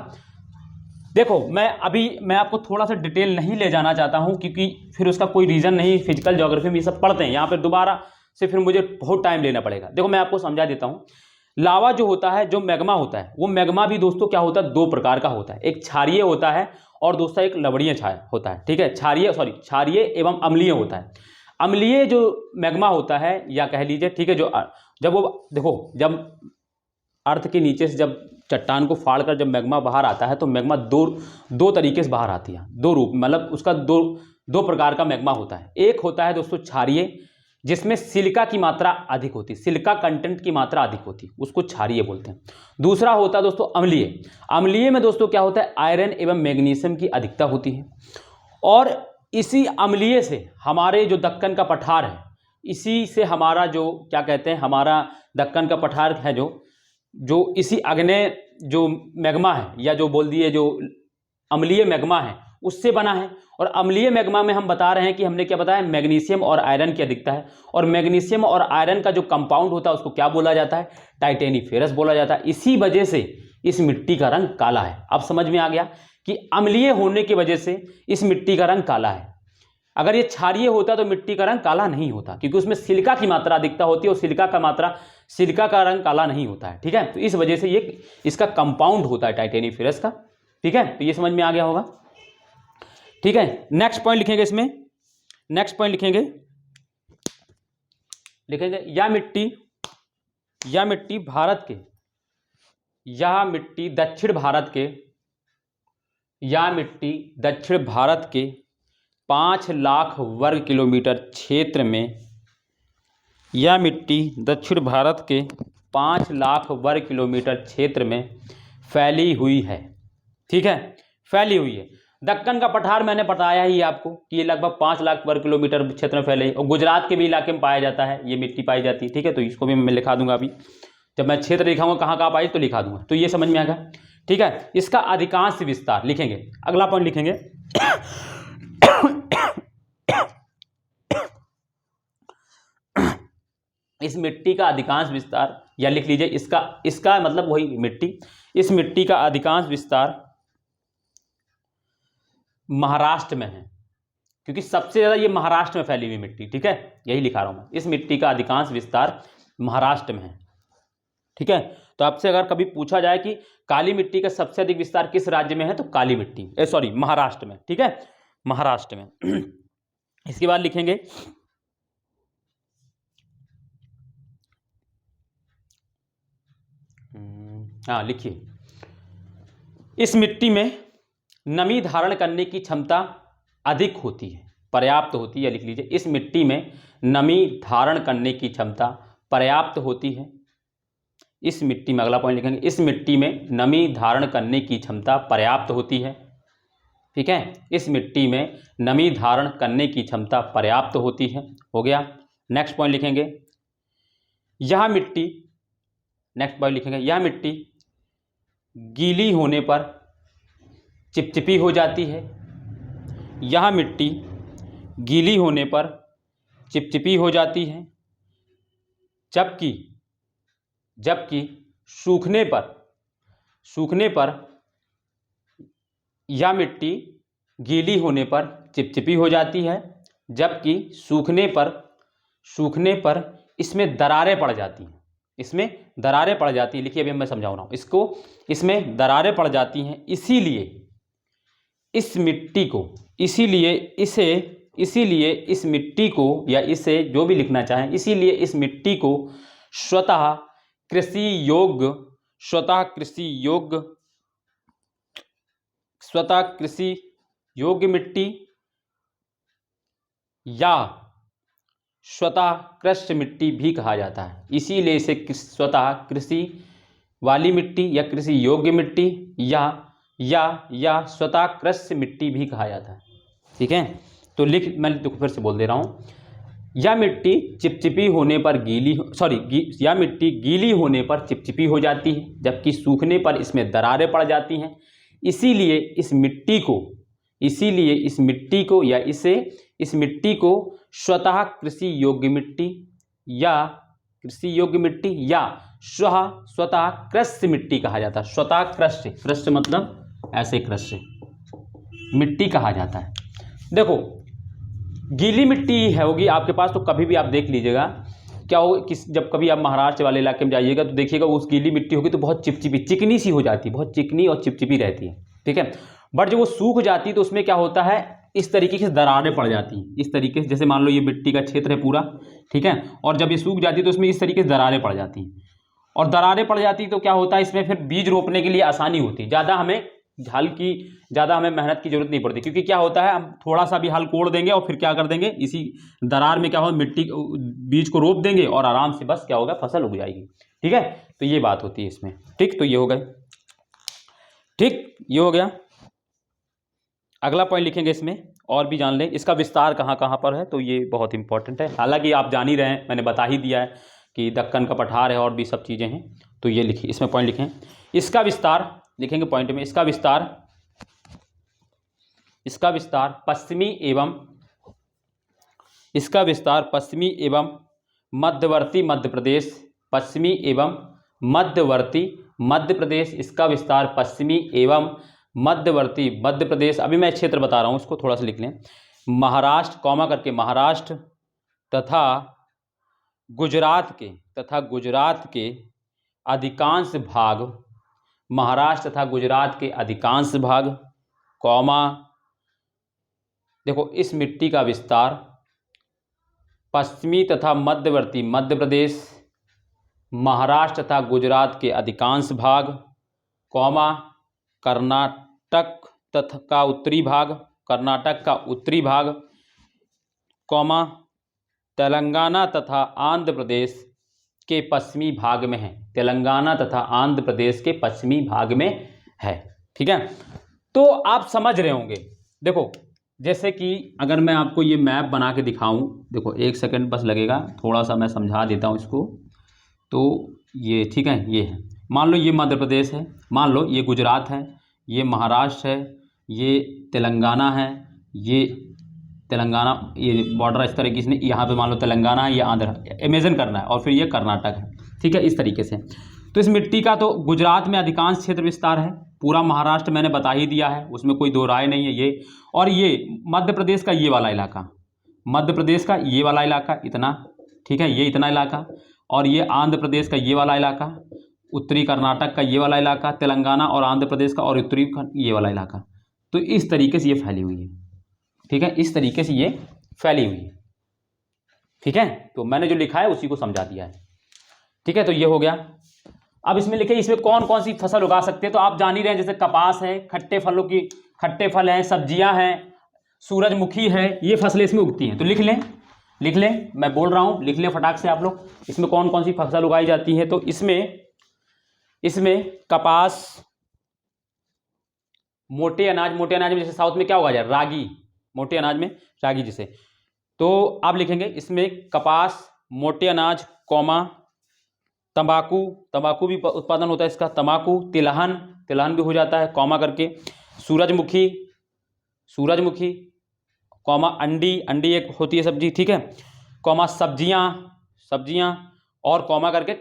देखो मैं आपको थोड़ा सा डिटेल नहीं ले जाना चाहता हूं, क्योंकि फिर उसका कोई रीज़न नहीं, फिजिकल ज्योग्राफी में ये सब पढ़ते हैं, यहाँ पर दोबारा से फिर मुझे बहुत टाइम लेना पड़ेगा। देखो मैं आपको समझा देता हूँ। लावा जो होता है, जो मैग्मा होता है, वो मैग्मा भी दोस्तों क्या होता है, दो प्रकार का होता है, एक क्षारीय होता है और दोस्तों एक लवणीय होता है। ठीक है, क्षारीय एवं अम्लीय होता है। अम्लीय जो मैग्मा होता है, या कह लीजिए, ठीक है, जो जब वो देखो, जब अर्थ के नीचे से जब चट्टान को फाड़कर जब मैग्मा बाहर आता है, तो मैग्मा दो तरीके से बाहर आती है, दो रूप, मतलब उसका दो प्रकार का मैग्मा होता है। एक होता है दोस्तों क्षारीय, जिसमें सिलिका की मात्रा अधिक होती है, सिलिका कंटेंट की मात्रा अधिक होती है, उसको क्षारीय बोलते हैं। दूसरा होता है दोस्तों अम्लीय। अम्लीय में दोस्तों क्या होता है, आयरन एवं मैग्नीशियम की अधिकता होती है, और इसी अम्लीय से हमारे जो दक्कन का पठार है, इसी से हमारा जो क्या कहते हैं, हमारा दक्कन का पठार है, जो इसी आग्नेय जो मैग्मा है, या जो बोल दिए जो अम्लीय मैग्मा है, उससे बना है। और अम्लीय मैग्मा में हम बता रहे हैं कि हमने क्या बताया, मैग्नीशियम और आयरन की अधिकता है, और मैग्नीशियम और आयरन का जो कंपाउंड होता है उसको क्या बोला जाता है, टाइटेनिफेरस बोला जाता है। इसी वजह से इस मिट्टी का रंग काला है। अब समझ में आ गया कि अम्लीय होने की वजह से इस मिट्टी का रंग काला है। अगर ये क्षारीय होता तो मिट्टी का रंग काला नहीं होता, क्योंकि उसमें सिलिका की मात्रा अधिकता होती है, और सिलिका का रंग काला नहीं होता है। ठीक है, तो इस वजह से ये इसका कंपाउंड होता है टाइटेनिफेरस का। ठीक है, तो ये समझ में आ गया होगा। ठीक है, नेक्स्ट पॉइंट लिखेंगे इसमें, नेक्स्ट पॉइंट लिखेंगे यह मिट्टी भारत के, यह मिट्टी दक्षिण भारत के 5 लाख वर्ग किलोमीटर क्षेत्र में, यह मिट्टी दक्षिण भारत के 5 लाख वर्ग किलोमीटर क्षेत्र में फैली हुई है। ठीक है, फैली हुई है। दक्कन का पठार मैंने बताया ही आपको कि ये लगभग 5 लाख वर्ग किलोमीटर क्षेत्र में फैले है, और गुजरात के भी इलाके में पाया जाता है, ये मिट्टी पाई जाती है। ठीक है, तो इसको भी मैं लिखा दूंगा, अभी जब मैं क्षेत्र लिखाऊंगा कहाँ कहाँ पाई तो लिखा दूंगा, तो ये समझ में आएगा। ठीक है, इसका अधिकांश विस्तार लिखेंगे, अगला पॉइंट लिखेंगे इस मिट्टी का अधिकांश विस्तार, या लिख लीजिए इसका मतलब वही मिट्टी, इस मिट्टी का अधिकांश विस्तार महाराष्ट्र में है, क्योंकि सबसे ज्यादा ये महाराष्ट्र में फैली हुई मिट्टी। ठीक है, यही लिखा रहा हूं मैं, इस मिट्टी का अधिकांश विस्तार महाराष्ट्र में है। ठीक है, तो आपसे अगर कभी पूछा जाए कि काली मिट्टी का सबसे अधिक विस्तार किस राज्य में है, तो काली मिट्टी महाराष्ट्र में। ठीक है, महाराष्ट्र में। इसके बाद लिखेंगे लिखिए, इस मिट्टी में नमी धारण करने की क्षमता अधिक होती है, पर्याप्त होती है, लिख लीजिए, इस मिट्टी में नमी धारण करने की क्षमता पर्याप्त होती है। इस मिट्टी में, अगला पॉइंट लिखेंगे, इस मिट्टी में नमी धारण करने की क्षमता पर्याप्त होती है। ठीक है, इस मिट्टी में नमी धारण करने की क्षमता पर्याप्त होती है, हो गया। नेक्स्ट पॉइंट लिखेंगे, यह मिट्टी गीली होने पर चिपचिपी हो जाती है। यह मिट्टी गीली होने पर चिपचिपी हो जाती है, जबकि सूखने पर यह मिट्टी गीली होने पर चिपचिपी हो जाती है, जबकि सूखने पर इसमें दरारें पड़ जाती हैं, लिखिए, अभी मैं समझा रहा हूँ इसको, इसमें दरारें पड़ जाती हैं। इसीलिए इस मिट्टी को या इसे जो भी लिखना चाहें, इसीलिए इस मिट्टी को स्वतः कृषि योग्य मिट्टी या स्वतः कृष्ण मिट्टी भी कहा जाता है। इसीलिए इसे स्वतः कृषि वाली मिट्टी या कृषि योग्य मिट्टी या स्वतः कृषि मिट्टी भी कहा जाता है। ठीक है, तो मैं फिर से बोल दे रहा हूँ। या मिट्टी चिपचिपी होने पर या मिट्टी गीली होने पर चिपचिपी हो जाती है, जबकि सूखने पर इसमें दरारें पड़ जाती हैं। इसीलिए इस मिट्टी को स्वतः कृषि योग्य मिट्टी या स्वतः कृषि मिट्टी कहा जाता है। स्वतः कृषि मतलब ऐसे कृषि मिट्टी कहा जाता है। देखो, गीली मिट्टी है होगी आपके पास, तो कभी भी आप देख लीजिएगा क्या हो, जब कभी आप महाराष्ट्र वाले इलाके में जाइएगा तो देखिएगा उस गीली मिट्टी होगी तो बहुत चिपचिपी चिकनी सी हो जाती है, बहुत चिकनी और चिपचिपी रहती है। ठीक है, बट जब वो सूख जाती है तो उसमें क्या होता है, इस तरीके से दरारें पड़ जाती हैं। इस तरीके से, जैसे मान लो ये मिट्टी का क्षेत्र है पूरा, ठीक है, और जब ये सूख जाती है तो उसमें इस तरीके से दरारें पड़ जाती हैं। और दरारें पड़ जाती तो क्या होता है, इसमें फिर बीज रोपने के लिए आसानी होती है, ज़्यादा हमें मेहनत की जरूरत नहीं पड़ती। क्योंकि क्या होता है, हम थोड़ा सा भी हल कोड़ देंगे और फिर क्या कर देंगे, इसी दरार में क्या होगा, बीज को रोप देंगे और आराम से बस क्या होगा, फसल उग जाएगी। ठीक है, तो ये बात होती है इसमें। ठीक, तो ये हो गए। ठीक, ये हो गया। अगला पॉइंट लिखेंगे इसमें, और भी जान लें इसका विस्तार कहाँ कहाँ पर है, तो ये बहुत इंपॉर्टेंट है। हालांकि आप जान ही रहे हैं, मैंने बता ही दिया है कि दक्कन का पठार है और भी सब चीज़ें हैं। तो ये लिखिए, इसमें पॉइंट लिखें, इसका विस्तार लिखेंगे पॉइंट में, इसका विस्तार पश्चिमी एवं मध्यवर्ती मध्य प्रदेश, इसका विस्तार पश्चिमी एवं मध्यवर्ती मध्य प्रदेश। अभी मैं क्षेत्र बता रहा हूँ, उसको थोड़ा सा लिख लें। महाराष्ट्र कॉमा करके, महाराष्ट्र तथा गुजरात के अधिकांश भाग, महाराष्ट्र तथा गुजरात के अधिकांश भाग, कॉमा, देखो इस मिट्टी का विस्तार पश्चिमी तथा मध्यवर्ती मध्य प्रदेश, महाराष्ट्र तथा गुजरात के अधिकांश भाग, कॉमा, कर्नाटक का उत्तरी भाग, कॉमा, तेलंगाना तथा आंध्र प्रदेश के पश्चिमी भाग में है। तेलंगाना तथा आंध्र प्रदेश के पश्चिमी भाग में है। ठीक है, तो आप समझ रहे होंगे। देखो, जैसे कि अगर मैं आपको ये मैप बना के दिखाऊं, देखो 1 सेकंड बस लगेगा, थोड़ा सा मैं समझा देता हूं इसको। तो ये ठीक है, ये है, मान लो ये मध्य प्रदेश है, मान लो ये गुजरात है, ये महाराष्ट्र है, ये तेलंगाना है, ये तेलंगाना, ये बॉर्डर इस तरीके से, यहाँ पे मान लो तेलंगाना है, ये आंध्र, इमेजिन करना है, और फिर ये कर्नाटक है। ठीक है, इस तरीके से। तो इस मिट्टी का तो गुजरात में अधिकांश क्षेत्र विस्तार है, पूरा महाराष्ट्र मैंने बता ही दिया है, उसमें कोई दो राय नहीं है। ये और ये मध्य प्रदेश का ये वाला इलाका, मध्य प्रदेश का ये वाला इलाका इतना, ठीक है, ये इतना इलाका, और ये आंध्र प्रदेश का ये वाला इलाका, उत्तरी कर्नाटक का ये वाला इलाका, तेलंगाना और आंध्र प्रदेश का और उत्तरी ये वाला इलाका। तो इस तरीके से ये फैली हुई है। ठीक है, इस तरीके से ये फैली हुई है। ठीक है, तो मैंने जो लिखा है उसी को समझा दिया है। ठीक है, तो ये हो गया। अब इसमें लिखे, इसमें कौन कौन सी फसल उगा सकते हैं, तो आप जान ही रहे हैं, जैसे कपास है, खट्टे फल हैं, सब्जियां हैं, सूरजमुखी है, ये फसलें इसमें उगती हैं। तो लिख लें, मैं बोल रहा हूं, लिख लें फटाक से आप लोग, इसमें कौन कौन सी फसल उगाई जाती है। तो इसमें कपास, मोटे अनाज में जैसे साउथ में क्या उगाया जाए, रागी, मोटे अनाज में रागी जिसे, तो आप लिखेंगे इसमें कपास, मोटे अनाज, कौमा, तंबाकू भी उत्पादन होता है इसका, तंबाकू, तिलहन भी हो जाता है, कौमा करके, सूरजमुखी, कौमा, अंडी एक होती है सब्जी, ठीक है, कौमा, सब्जियां और कौमा करके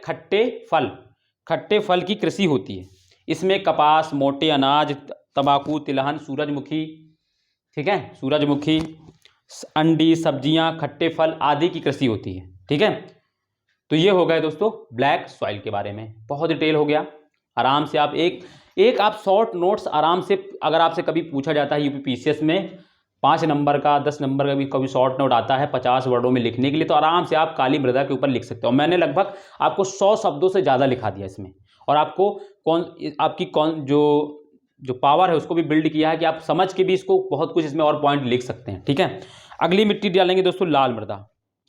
खट्टे फल की कृषि होती है। इसमें कपास, मोटे अनाज, तंबाकू, तिलहन, सूरजमुखी, ठीक है, सूरजमुखी, अंडी, सब्जियां, खट्टे फल आदि की कृषि होती है। ठीक है, तो ये हो गए दोस्तों ब्लैक सॉइल के बारे में, बहुत डिटेल हो गया। आराम से आप एक आप शॉर्ट नोट्स आराम से, अगर आपसे कभी पूछा जाता है यूपीपीसीएस में 5 नंबर का 10 नंबर का भी कभी शॉर्ट नोट आता है 50 वर्डों में लिखने के लिए, तो आराम से आप काली मृदा के ऊपर लिख सकते हो। मैंने लगभग आपको 100 शब्दों से ज़्यादा लिखा दिया इसमें, और आपको जो पावर है उसको भी बिल्ड किया है कि आप समझ के भी इसको बहुत कुछ इसमें और पॉइंट लिख सकते हैं। ठीक है, अगली मिट्टी डालेंगे दोस्तों लाल मृदा,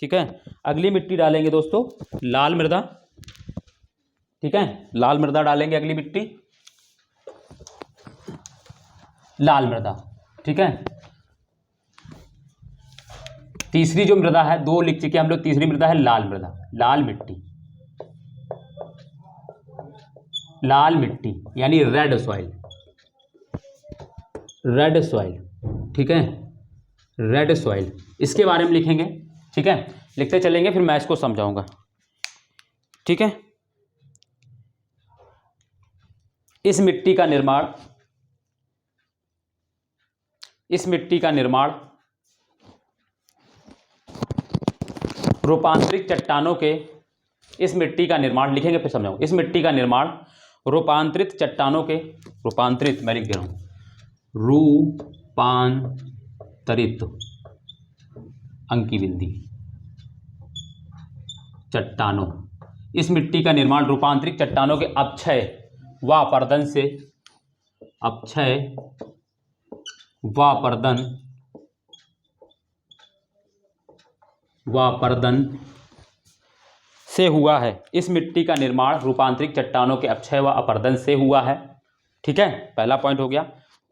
ठीक है। अगली मिट्टी डालेंगे दोस्तों लाल मृदा, ठीक है। लाल मृदा डालेंगे अगली मिट्टी, लाल मृदा, ठीक है। तीसरी जो मृदा है, दो लिख चुके हम लोग, तीसरी मृदा है लाल मृदा, लाल मिट्टी, लाल मिट्टी यानी रेड सॉइल, रेड सॉइल, ठीक है, रेड सॉइल, इसके बारे में लिखेंगे, ठीक है। लिखते चलेंगे, फिर मैं इसको समझाऊंगा, ठीक है। इस मिट्टी का निर्माण, इस मिट्टी का निर्माण रूपांतरित चट्टानों के, इस मिट्टी का निर्माण लिखेंगे फिर समझाऊंगा। इस मिट्टी का निर्माण रूपांतरित चट्टानों के, रूपांतरित मैं लिख दे रहा हूं, रूपांतरित अंकी बिंदी चट्टानों, इस मिट्टी का निर्माण रूपांतरित चट्टानों के अपक्षय व अपर्दन से, अपक्षय व अपर्दन, व अपर्दन से हुआ है। इस मिट्टी का निर्माण रूपांतरित चट्टानों के अपक्षय व अपर्दन से हुआ है, ठीक है। पहला पॉइंट हो गया,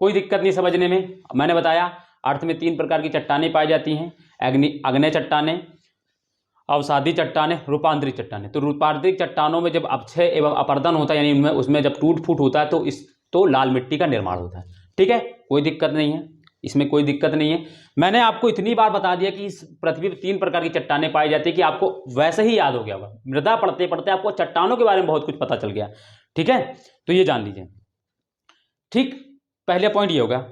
कोई दिक्कत नहीं समझने में। मैंने बताया अर्थ में 3 प्रकार की चट्टानें पाई जाती हैं, आग्नेय चट्टानें, अवसादी चट्टानें, रूपांतरित चट्टानें। तो रूपांतरित चट्टानों में जब अपक्षय एवं अपर्दन होता है, यानी उसमें जब टूट फूट होता है, तो लाल मिट्टी का निर्माण होता है, ठीक है। कोई दिक्कत नहीं है, इसमें कोई दिक्कत नहीं है। मैंने आपको इतनी बार बता दिया कि इस पृथ्वी पर 3 प्रकार की चट्टानें पाई जाती है कि आपको वैसे ही याद हो गया होगा। मृदा पढ़ते पढ़ते आपको चट्टानों के बारे में बहुत कुछ पता चल गया, ठीक है। तो ये जान लीजिए, ठीक। पहले पॉइंट ये होगा,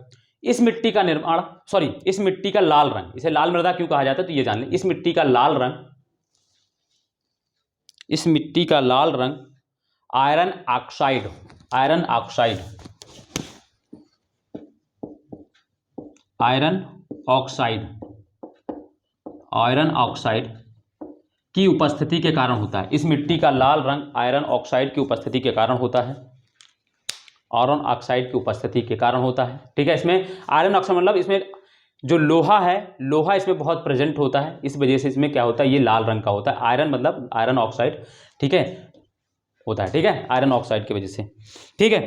इस मिट्टी का निर्माण, सॉरी, इस मिट्टी का लाल रंग, इसे लाल मृदा क्यों कहा जाता है, तो ये जान लें। इस मिट्टी का लाल रंग, इस मिट्टी का लाल रंग iron oxide, iron oxide, iron oxide, iron oxide की उपस्थिति के कारण होता है। इस मिट्टी का लाल रंग आयरन ऑक्साइड की उपस्थिति के कारण होता है, आयरन ऑक्साइड की उपस्थिति के कारण होता है, ठीक है। इसमें आयरन ऑक्साइड मतलब इसमें जो लोहा है, लोहा इसमें बहुत प्रेजेंट होता है, इस वजह से इसमें क्या होता है, ये लाल रंग का होता है। आयरन मतलब आयरन ऑक्साइड, ठीक है, होता है, ठीक है, आयरन ऑक्साइड की वजह से, ठीक है।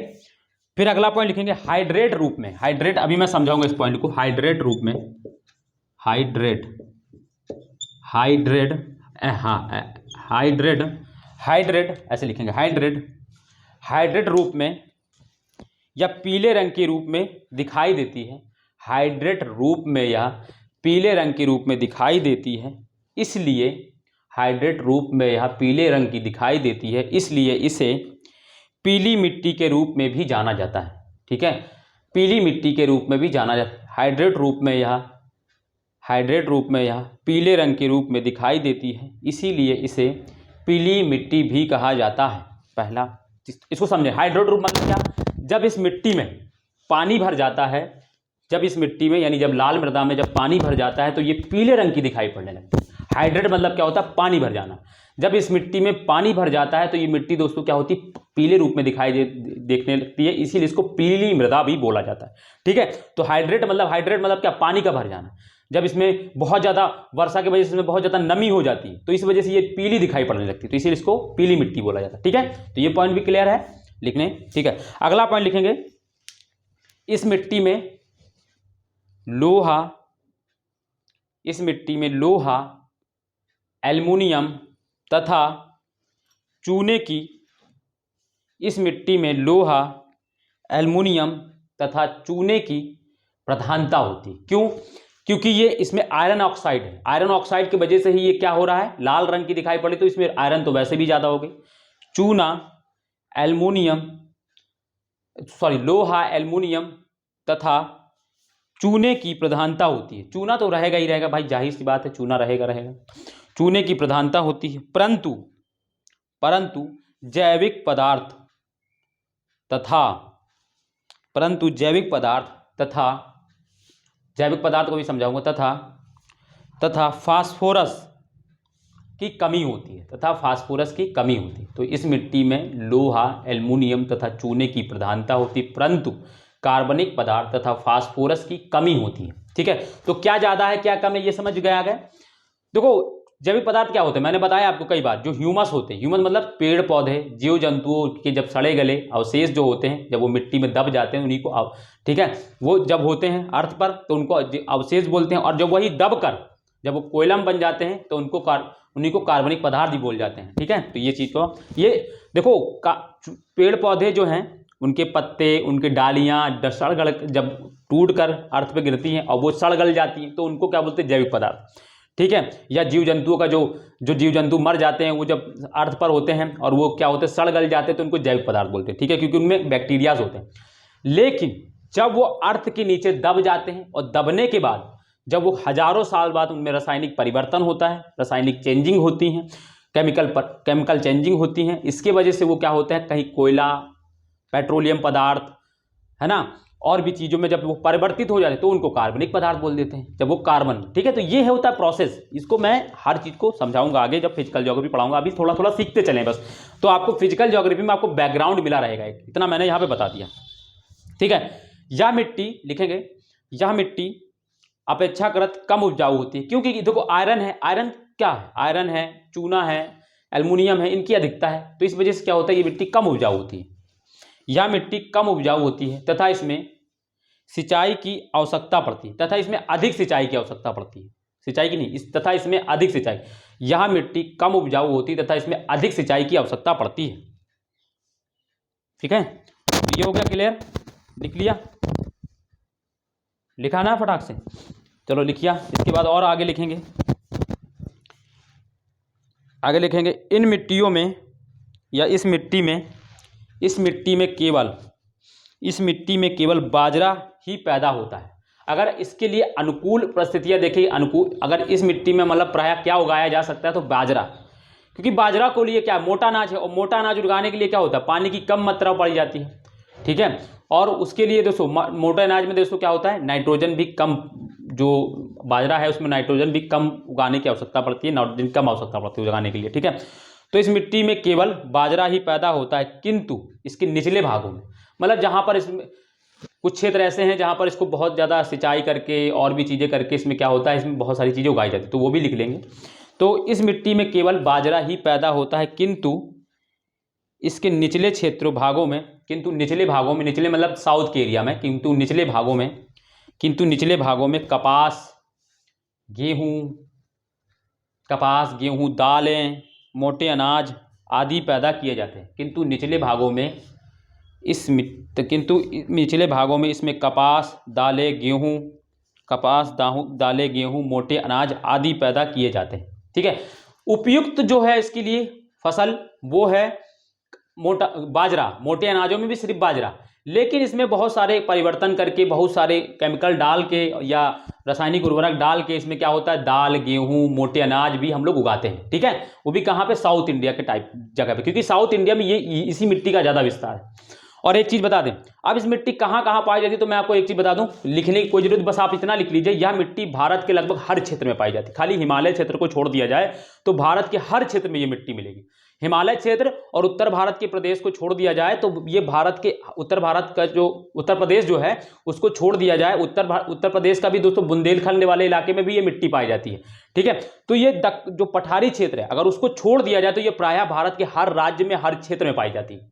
फिर अगला पॉइंट लिखेंगे हाइड्रेट रूप में, हाइड्रेट, अभी मैं समझाऊंगा इस पॉइंट को। हाइड्रेट रूप में, हाइड्रेट, हाइड्रेट, हाँ, हाइड्रेट, हाइड्रेट ऐसे लिखेंगे, हाइड्रेट, हाइड्रेट रूप में या पीले रंग के रूप में दिखाई देती है। हाइड्रेट रूप में या पीले रंग के रूप में दिखाई देती है, इसलिए हाइड्रेट रूप में यह पीले रंग की दिखाई देती है, इसलिए इसे पीली मिट्टी के रूप में भी जाना जाता है, ठीक है। पीली मिट्टी के रूप में भी जाना जाता है। हाइड्रेट रूप में यह, हाइड्रेट रूप में यह पीले रंग के रूप में दिखाई देती है, इसीलिए इसे पीली मिट्टी भी कहा जाता है। पहला इसको समझे, हाइड्रेट रूप मतलब क्या, जब इस मिट्टी में पानी भर जाता है, जब इस मिट्टी में यानी जब लाल मृदा में जब पानी भर जाता है तो ये पीले रंग की दिखाई पड़ने लगती है। हाइड्रेट मतलब क्या होता है, पानी भर जाना। जब इस मिट्टी में पानी भर जाता है तो ये मिट्टी दोस्तों क्या होती है, पीले रूप में दिखाई देखने लगती है, इसीलिए इसको पीली मृदा भी बोला जाता है, ठीक है। तो हाइड्रेट मतलब क्या, पानी का भर जाना। जब इसमें बहुत ज़्यादा वर्षा की वजह से इसमें बहुत ज़्यादा नमी हो जाती है तो इस वजह से ये पीली दिखाई पड़ने लगती है, तो इसीलिए इसको पीली मिट्टी बोला जाता है, ठीक है। तो ये पॉइंट भी क्लियर है लिखने, ठीक है। अगला पॉइंट लिखेंगे, इस मिट्टी में लोहा, इस मिट्टी में लोहा, एल्युमिनियम तथा चूने की, इस मिट्टी में लोहा, एल्युमिनियम तथा चूने की प्रधानता होती है। क्यों, क्योंकि ये इसमें आयरन ऑक्साइड है, आयरन ऑक्साइड की वजह से ही ये क्या हो रहा है, लाल रंग की दिखाई पड़ी, तो इसमें आयरन तो वैसे भी ज़्यादा हो गई। चूना, एल्युमिनियम, सॉरी, लोहा, एल्युमिनियम तथा चूने की प्रधानता होती है। चूना तो रहेगा ही रहेगा भाई, जाहिर सी बात है, चूना रहेगा। चूने की प्रधानता होती है, परंतु जैविक पदार्थ तथा, परंतु जैविक पदार्थ को भी समझाऊंगा, तथा फास्फोरस की कमी होती है, तथा फास्फोरस की कमी होती है। तो इस मिट्टी में लोहा, एल्युमिनियम तथा चूने की प्रधानता होती है, परंतु कार्बनिक पदार्थ तथा फास्फोरस की कमी होती है। ठीक है, तो क्या ज़्यादा है क्या कम है ये समझ गया गया। देखो जैविक पदार्थ क्या होते हैं, मैंने बताया आपको कई बार, जो ह्यूमस होते हैं, ह्यूमस मतलब पेड़ पौधे जीव जंतुओं के जब सड़े गले अवशेष जो होते हैं जब वो मिट्टी में दब जाते हैं उन्हीं को, ठीक है, वो जब होते हैं अर्थ पर तो उनको अवशेष बोलते हैं, और जब वही दब कर जब वो कोयलम बन जाते हैं तो उन्हीं को कार्बनिक पदार्थ भी बोल जाते हैं। ठीक है, तो ये चीज़ को ये देखो पेड़ पौधे जो हैं उनके पत्ते उनके डालियाँ सड़ गल जब टूट कर अर्थ पे गिरती हैं और वो सड़ गल जाती हैं तो उनको क्या बोलते हैं, जैविक पदार्थ। ठीक है, या जीव जंतुओं का जो जीव जंतु मर जाते हैं वो जब अर्थ पर होते हैं और वो क्या होते हैं, सड़ गल जाते हैं तो उनको जैविक पदार्थ बोलते हैं। ठीक है, क्योंकि उनमें बैक्टीरियाज होते हैं। लेकिन जब वो अर्थ के नीचे दब जाते हैं और दबने के बाद जब वो हजारों साल बाद उनमें रासायनिक परिवर्तन होता है, रासायनिक चेंजिंग होती हैं, केमिकल चेंजिंग होती हैं, इसके वजह से वो क्या होता है, कहीं कोयला पेट्रोलियम पदार्थ है ना और भी चीज़ों में जब वो परिवर्तित हो जाते हैं तो उनको कार्बनिक पदार्थ बोल देते हैं, जब वो कार्बन। ठीक है, तो ये होता है प्रोसेस। इसको मैं हर चीज़ को समझाऊंगा आगे जब फिजिकल ज्योग्राफी पढ़ाऊंगा, अभी थोड़ा थोड़ा सीखते चलें बस। तो आपको फिजिकल ज्योग्राफी में आपको बैकग्राउंड मिला रहेगा, इतना मैंने यहाँ पे बता दिया। ठीक है, यह मिट्टी लिखेंगे, यह मिट्टी अपेक्षाकृत कम उपजाऊ होती है, क्योंकि देखो आयरन है, आयरन क्या है, आयरन है, चूना है, एल्युमिनियम है, इनकी अधिकता है, तो इस वजह से क्या होता है ये मिट्टी कम उपजाऊ होती है। यह मिट्टी कम उपजाऊ होती है तथा इसमें सिंचाई की आवश्यकता पड़ती है, तथा इसमें अधिक सिंचाई की आवश्यकता पड़ती है, सिंचाई की नहीं तथा इसमें अधिक सिंचाई। यह मिट्टी कम उपजाऊ होती है तथा इसमें अधिक सिंचाई की आवश्यकता पड़ती है। ठीक है, ये हो गया क्लियर, लिख लिया, लिखा ना फटाक से, चलो लिखिया। इसके बाद और आगे लिखेंगे, आगे लिखेंगे इन मिट्टियों में या इस मिट्टी में केवल बाजरा ही पैदा होता है। अगर इसके लिए अनुकूल परिस्थितियां देखिए, अनुकूल अगर इस मिट्टी में मतलब प्रायः क्या उगाया जा सकता है तो बाजरा, क्योंकि बाजरा को लिए क्या मोटा अनाज है और मोटा अनाज उगाने के लिए क्या होता है, पानी की कम मात्रा पड़ जाती है। ठीक है, और उसके लिए दोस्तों मोटे अनाज में दोस्तों क्या होता है, नाइट्रोजन भी कम, जो बाजरा है उसमें नाइट्रोजन भी कम उगाने की आवश्यकता पड़ती है, नाइट्रोजन कम आवश्यकता पड़ती है उगाने के लिए। ठीक है, तो इस मिट्टी में केवल बाजरा ही पैदा होता है, किंतु इसके निचले भागों में, मतलब जहाँ पर इसमें कुछ क्षेत्र ऐसे हैं जहाँ पर इसको बहुत ज़्यादा सिंचाई करके और भी चीज़ें करके इसमें क्या होता है, इसमें बहुत सारी चीज़ें उगाई जाती है, तो वो भी लिख लेंगे। तो इस मिट्टी में केवल बाजरा ही पैदा होता है, किंतु इसके निचले क्षेत्रों भागों में, किंतु निचले भागों में, निचले मतलब साउथ के एरिया में, किंतु निचले भागों में कपास गेहूँ दालें मोटे अनाज आदि पैदा किए जाते हैं, किंतु निचले भागों में इसमें कपास दालें गेहूँ मोटे अनाज आदि पैदा किए जाते हैं। ठीक है, उपयुक्त जो है इसके लिए फसल वो है मोटा बाजरा, मोटे अनाजों में भी सिर्फ बाजरा, लेकिन इसमें बहुत सारे परिवर्तन करके बहुत सारे केमिकल डाल के या रासायनिक उर्वरक डाल के इसमें क्या होता है, दाल गेहूं मोटे अनाज भी हम लोग उगाते हैं। ठीक है, वो भी कहाँ पे, साउथ इंडिया के टाइप जगह पे, क्योंकि साउथ इंडिया में ये इसी मिट्टी का ज़्यादा विस्तार है। और एक चीज़ बता दें, अब इस मिट्टी कहाँ कहाँ पाई जाती है, तो मैं आपको एक चीज़ बता दूं, लिखने की कोई जरूरत, बस आप इतना लिख लीजिए, यह मिट्टी भारत के लगभग हर क्षेत्र में पाई जाती है। खाली हिमालय क्षेत्र को छोड़ दिया जाए तो भारत के हर क्षेत्र में ये मिट्टी मिलेगी। हिमालय क्षेत्र और उत्तर भारत के प्रदेश को छोड़ दिया जाए तो ये भारत के उत्तर भारत का जो उत्तर प्रदेश जो है उसको छोड़ दिया जाए, उत्तर प्रदेश का भी दोस्तों बुंदेलखंड वाले इलाके में भी ये मिट्टी पाई जाती है। ठीक है, तो ये जो पठारी क्षेत्र है अगर उसको छोड़ दिया जाए तो ये प्रायः भारत के हर राज्य में हर क्षेत्र में पाई जाती है।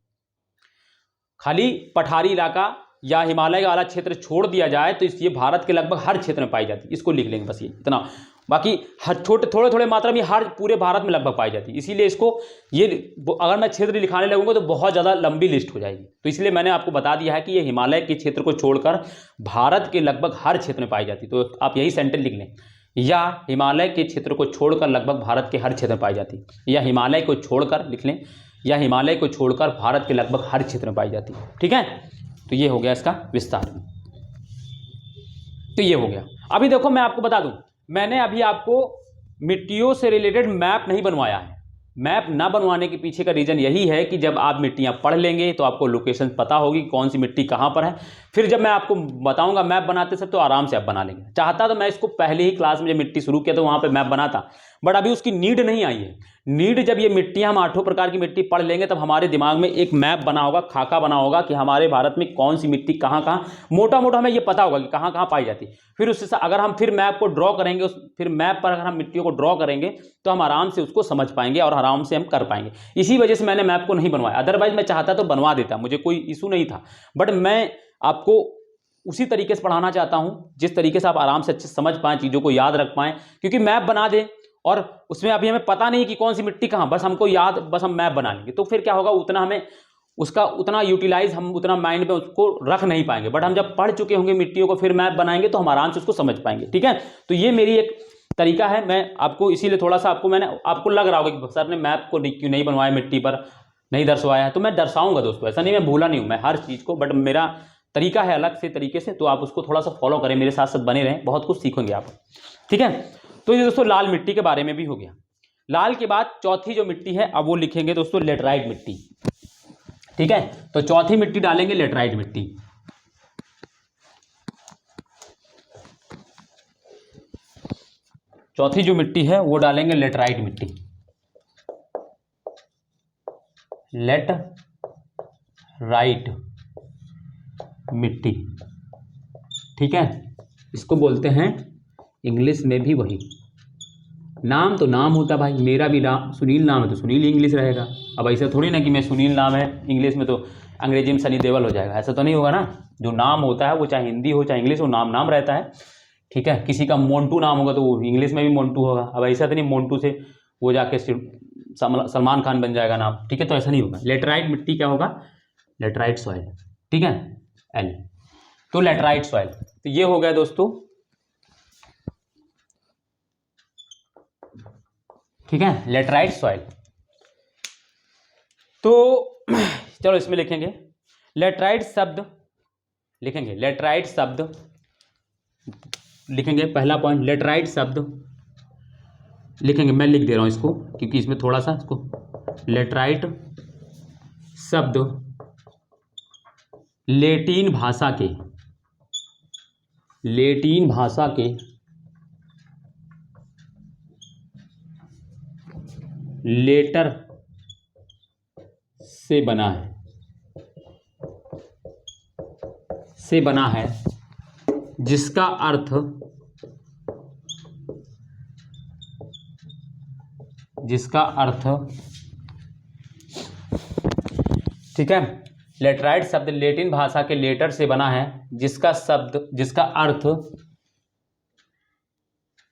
खाली पठारी इलाका या हिमालय वाला क्षेत्र छोड़ दिया जाए तो ये भारत के लगभग हर क्षेत्र में पाई जाती है। इसको लिख लेंगे बस ये इतना, बाकी हर थोड़े थोड़े मात्रा में हर पूरे भारत में लगभग पाई जाती है। इसीलिए इसको ये अगर मैं क्षेत्र लिखाने लगूंगा तो बहुत ज़्यादा लंबी लिस्ट हो जाएगी, तो इसलिए मैंने आपको बता दिया है कि ये हिमालय के क्षेत्र को छोड़कर भारत के लगभग हर क्षेत्र में पाई जाती है। तो आप यही सेंटेंस लिख लें, या हिमालय के क्षेत्र को छोड़कर लगभग भारत के हर क्षेत्र में पाई जाती है, या हिमालय को छोड़कर लिख लें, या हिमालय को छोड़कर भारत के लगभग हर क्षेत्र में पाई जाती है। ठीक है, तो ये हो गया इसका विस्तार, तो ये हो गया। अभी देखो मैं आपको बता दूं, मैंने अभी आपको मिट्टियों से रिलेटेड मैप नहीं बनवाया है। मैप ना बनवाने के पीछे का रीज़न यही है कि जब आप मिट्टियां पढ़ लेंगे तो आपको लोकेशन पता होगी कौन सी मिट्टी कहाँ पर है, फिर जब मैं आपको बताऊंगा मैप बनाते सब तो आराम से आप बना लेंगे। चाहता तो मैं इसको पहले ही क्लास में जब मिट्टी शुरू किया तो वहां पे मैप बनाता, बट अभी उसकी नीड नहीं आई है। नीड जब ये मिट्टियां, हम 8 प्रकार की मिट्टी पढ़ लेंगे तब हमारे दिमाग में एक मैप बना होगा, खाका बना होगा कि हमारे भारत में कौन सी मिट्टी कहाँ कहाँ, मोटा मोटा हमें ये पता होगा कि कहाँ कहाँ पाई जाती है। फिर उससे अगर हम फिर मैप को ड्रॉ करेंगे, फिर मैप पर अगर हम मिट्टियों को ड्रॉ करेंगे तो हम आराम से उसको समझ पाएंगे और आराम से हम कर पाएंगे। इसी वजह से मैंने मैप को नहीं बनवाया, अदरवाइज मैं चाहता तो बनवा देता, मुझे कोई इशू नहीं था। बट मैं आपको उसी तरीके से पढ़ाना चाहता हूं जिस तरीके से आप आराम से अच्छे समझ पाएं, चीज़ों को याद रख पाएं। क्योंकि मैप बना दें और उसमें अभी हमें पता नहीं कि कौन सी मिट्टी कहाँ, बस हमको याद, बस हम मैप बना लेंगे तो फिर क्या होगा, उतना हमें उसका उतना यूटिलाइज, हम उतना माइंड में उसको रख नहीं पाएंगे। बट हम जब पढ़ चुके होंगे मिट्टियों को, फिर मैप बनाएंगे तो हम आराम से उसको समझ पाएंगे। ठीक है, तो ये मेरी एक तरीका है। मैं आपको इसीलिए थोड़ा सा मैंने आपको लग रहा होगा कि सर ने मैप को क्यों नहीं बनवाया, मिट्टी पर नहीं दर्शाया, तो मैं दर्शाऊंगा दोस्तों, ऐसा नहीं मैं भूला नहीं हूँ मैं हर चीज़ को, बट मेरा तरीका है अलग से तरीके से, तो आप उसको थोड़ा सा फॉलो करें, मेरे साथ साथ बने रहें, बहुत कुछ सीखेंगे आप। ठीक है, तो ये दोस्तों लाल मिट्टी के बारे में भी हो गया। लाल के बाद चौथी जो मिट्टी है अब वो लिखेंगे दोस्तों लेटराइट मिट्टी। ठीक है, तो चौथी मिट्टी डालेंगे लेटराइट मिट्टी। चौथी जो मिट्टी है वो डालेंगे लेटराइट मिट्टी, लेटराइट मिट्टी। ठीक है, इसको बोलते हैं इंग्लिश में भी वही नाम, तो नाम होता भाई, मेरा भी नाम सुनील नाम है तो सुनील इंग्लिश रहेगा। अब ऐसा थोड़ी ना कि मैं सुनील नाम है इंग्लिश में तो अंग्रेजी में सनी देओल हो जाएगा, ऐसा तो नहीं होगा ना। जो नाम होता है वो चाहे हिंदी हो चाहे इंग्लिश हो, नाम नाम रहता है। ठीक है, किसी का मोन्टू नाम होगा तो वो इंग्लिश में भी मोन्टू होगा। अब ऐसा तो नहीं मोन्टू से वो जाके सलमान खान बन जाएगा नाम। ठीक है, तो ऐसा नहीं होगा। लेटराइट मिट्टी क्या होगा, लेटराइट सॉइल। ठीक है, एल, तो लेटराइट सॉइल, तो ये हो गया दोस्तों। ठीक है, लेटराइट सॉइल। तो चलो इसमें लिखेंगे लेटराइट शब्द, लिखेंगे लेटराइट शब्द, लिखेंगे पहला पॉइंट लेटराइट शब्द लिखेंगे, मैं लिख दे रहा हूं इसको क्योंकि इसमें थोड़ा सा इसको, लेटराइट शब्द लेटिन भाषा के, लेटिन भाषा के लेटर से बना है, से बना है, जिसका अर्थ, जिसका अर्थ, ठीक है, लेटराइट शब्द लेटिन भाषा के लेटर से बना है जिसका शब्द, जिसका अर्थ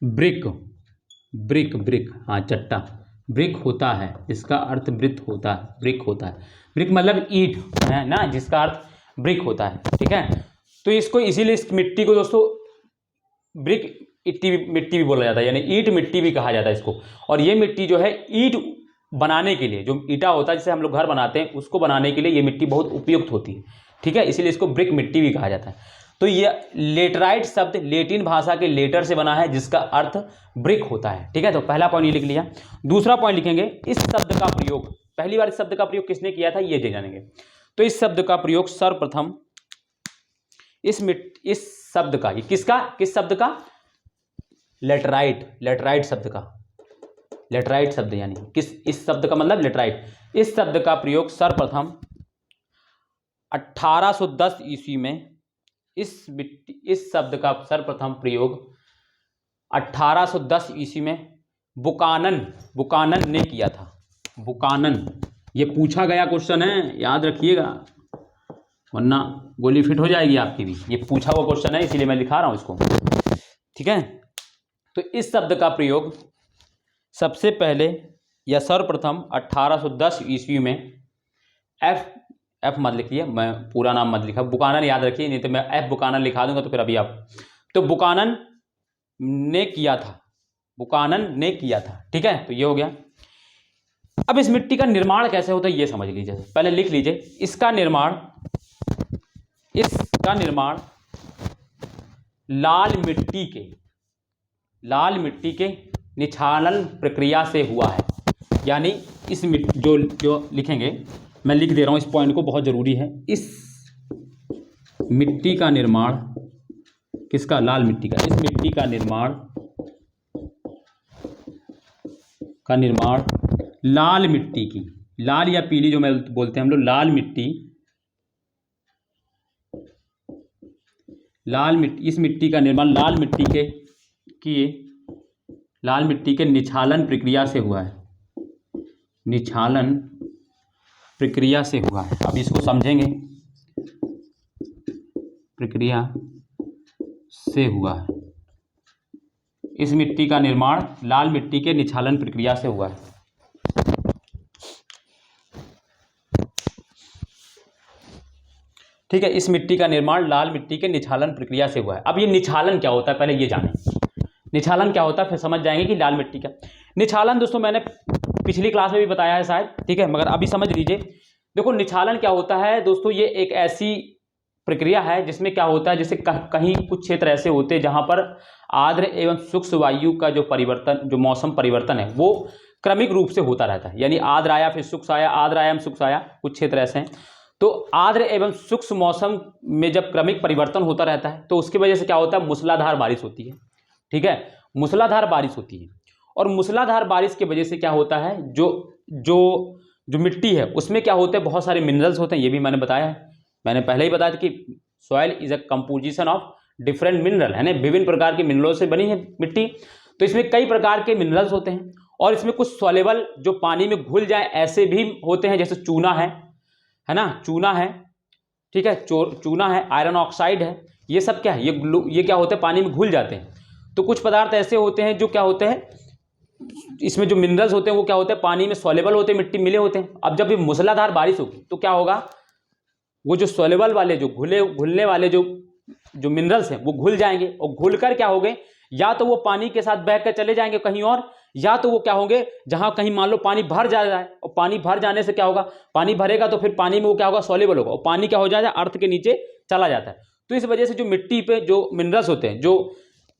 ब्रिक, ब्रिक, ब्रिक, हाँ चट्टा, ब्रिक होता है, जिसका अर्थ ब्रिक होता है, ब्रिक होता है, ब्रिक मतलब ईंट है ना, जिसका अर्थ ब्रिक होता है। ठीक है, तो इसको इसीलिए इस मिट्टी को दोस्तों ब्रिक मिट्टी भी बोला जाता है, यानी ईंट मिट्टी भी कहा जाता है इसको। और ये मिट्टी जो है ईंट बनाने के लिए, जो ईंटा होता है जिसे हम लोग घर बनाते हैं, उसको बनाने के लिए ये मिट्टी बहुत उपयुक्त होती है। ठीक है, इसीलिए इसको ब्रिक मिट्टी भी कहा जाता है। तो ये लेटराइट शब्द लेटिन भाषा के लेटर से बना है जिसका अर्थ ब्रिक होता है। ठीक है, तो पहला पॉइंट ये लिख लिया। दूसरा पॉइंट लिखेंगे इस शब्द का प्रयोग, पहली बार इस शब्द का प्रयोग किसने किया था ये जानेंगे। तो इस शब्द का प्रयोग सर्वप्रथम इस शब्द का, ये किसका, किस शब्द का, लेटराइट, लेटराइट शब्द का, लेटराइट शब्द यानी किस, इस शब्द का मतलब लेटराइट, इस शब्द का प्रयोग सर्वप्रथम 1810 ईस्वी में, इस शब्द का सर्वप्रथम प्रयोग 1810 ईस्वी में बुकानन ने किया था। बुकानन, ये पूछा गया क्वेश्चन है, याद रखिएगा वरना गोली फिट हो जाएगी आपकी भी। ये पूछा हुआ क्वेश्चन है इसीलिए मैं लिखा रहा हूं इसको। ठीक है, तो इस शब्द का प्रयोग सबसे पहले या सर्वप्रथम 1810 ईस्वी में, एफ मत लिखिए, मैं पूरा नाम मत लिखा, बुकानन याद रखिए, नहीं तो मैं एफ बुकानन लिखा दूंगा तो फिर अभी आप, तो बुकानन ने किया था, बुकानन ने किया था। ठीक है, तो ये हो गया। अब इस मिट्टी का निर्माण कैसे होता है ये समझ लीजिए, पहले लिख लीजिए। इसका निर्माण लाल मिट्टी के निछालन प्रक्रिया से हुआ है। यानी इस मिट्टी जो लिखेंगे, मैं लिख दे रहा हूं इस पॉइंट को, बहुत जरूरी है। इस मिट्टी का निर्माण किसका? लाल मिट्टी का। इस मिट्टी का निर्माण लाल मिट्टी की, लाल या पीली जो मैं बोलते हैं हम लोग, लाल मिट्टी, इस मिट्टी का निर्माण लाल मिट्टी के निछालन प्रक्रिया से हुआ है। निछालन प्रक्रिया से हुआ है। अब इसको समझेंगे, प्रक्रिया से हुआ है। इस मिट्टी का निर्माण लाल मिट्टी के निछालन प्रक्रिया से हुआ है। ठीक है, इस मिट्टी का निर्माण लाल मिट्टी के निछालन प्रक्रिया से हुआ है। अब ये निछालन क्या होता है पहले ये जानें। निछालन क्या होता है फिर समझ जाएंगे कि लाल मिट्टी क्या। निछालन दोस्तों मैंने पिछली क्लास में भी बताया है शायद, ठीक है, मगर अभी समझ लीजिए। देखो निछालन क्या होता है दोस्तों, ये एक ऐसी प्रक्रिया है जिसमें क्या होता है, जैसे कहीं कुछ क्षेत्र ऐसे होते हैं जहां पर आर्द्र एवं शुष्क वायु का जो परिवर्तन, जो मौसम परिवर्तन है वो क्रमिक रूप से होता रहता है। यानी आर्द्र आया फिर शुष्क आया, आर्द्र आया शुष्क आया, कुछ क्षेत्र ऐसे हैं। तो आर्द्र एवं शुष्क मौसम में जब क्रमिक परिवर्तन होता रहता है तो उसकी वजह से क्या होता है, मूसलाधार बारिश होती है। ठीक है, मूसलाधार बारिश होती है। और मूसलाधार बारिश की वजह से क्या होता है, जो मिट्टी है उसमें क्या होते हैं, बहुत सारे मिनरल्स होते हैं। ये भी मैंने बताया है, मैंने पहले ही बताया था कि soil is a composition of different mineral, है ना, विभिन्न प्रकार के मिनरलों से बनी है मिट्टी। तो इसमें कई प्रकार के मिनरल्स होते हैं और इसमें कुछ सॉल्युबल जो पानी में घुल जाए ऐसे भी होते हैं, जैसे चूना है ना, चूना है, ठीक है, चूना है, आयरन ऑक्साइड है, ये सब क्या है, ये क्या होते हैं, पानी में घुल जाते हैं। तो कुछ पदार्थ ऐसे होते हैं जो क्या होते हैं, इसमें जो मिनरल्स होते हैं वो क्या होते हैं, पानी में सॉल्युबल होते हैं, मिट्टी मिले होते हैं। अब जब ये मूसलाधार बारिश होगी तो क्या होगा, वो जो सॉल्युबल वाले, जो घुलने वाले जो मिनरल्स हैं वो घुल जाएंगे और घुलकर क्या होंगे, या तो वो पानी के साथ बहकर चले जाएंगे कहीं और, या तो वो क्या होंगे, जहां कहीं मान लो पानी भर जा रहा है और पानी भर जाने से क्या होगा, पानी भरेगा तो फिर पानी में वो क्या होगा, सॉल्युबल होगा और पानी क्या हो जाएगा, अर्थ के नीचे चला जाता है। तो इस वजह से जो मिट्टी पे जो मिनरल्स होते हैं,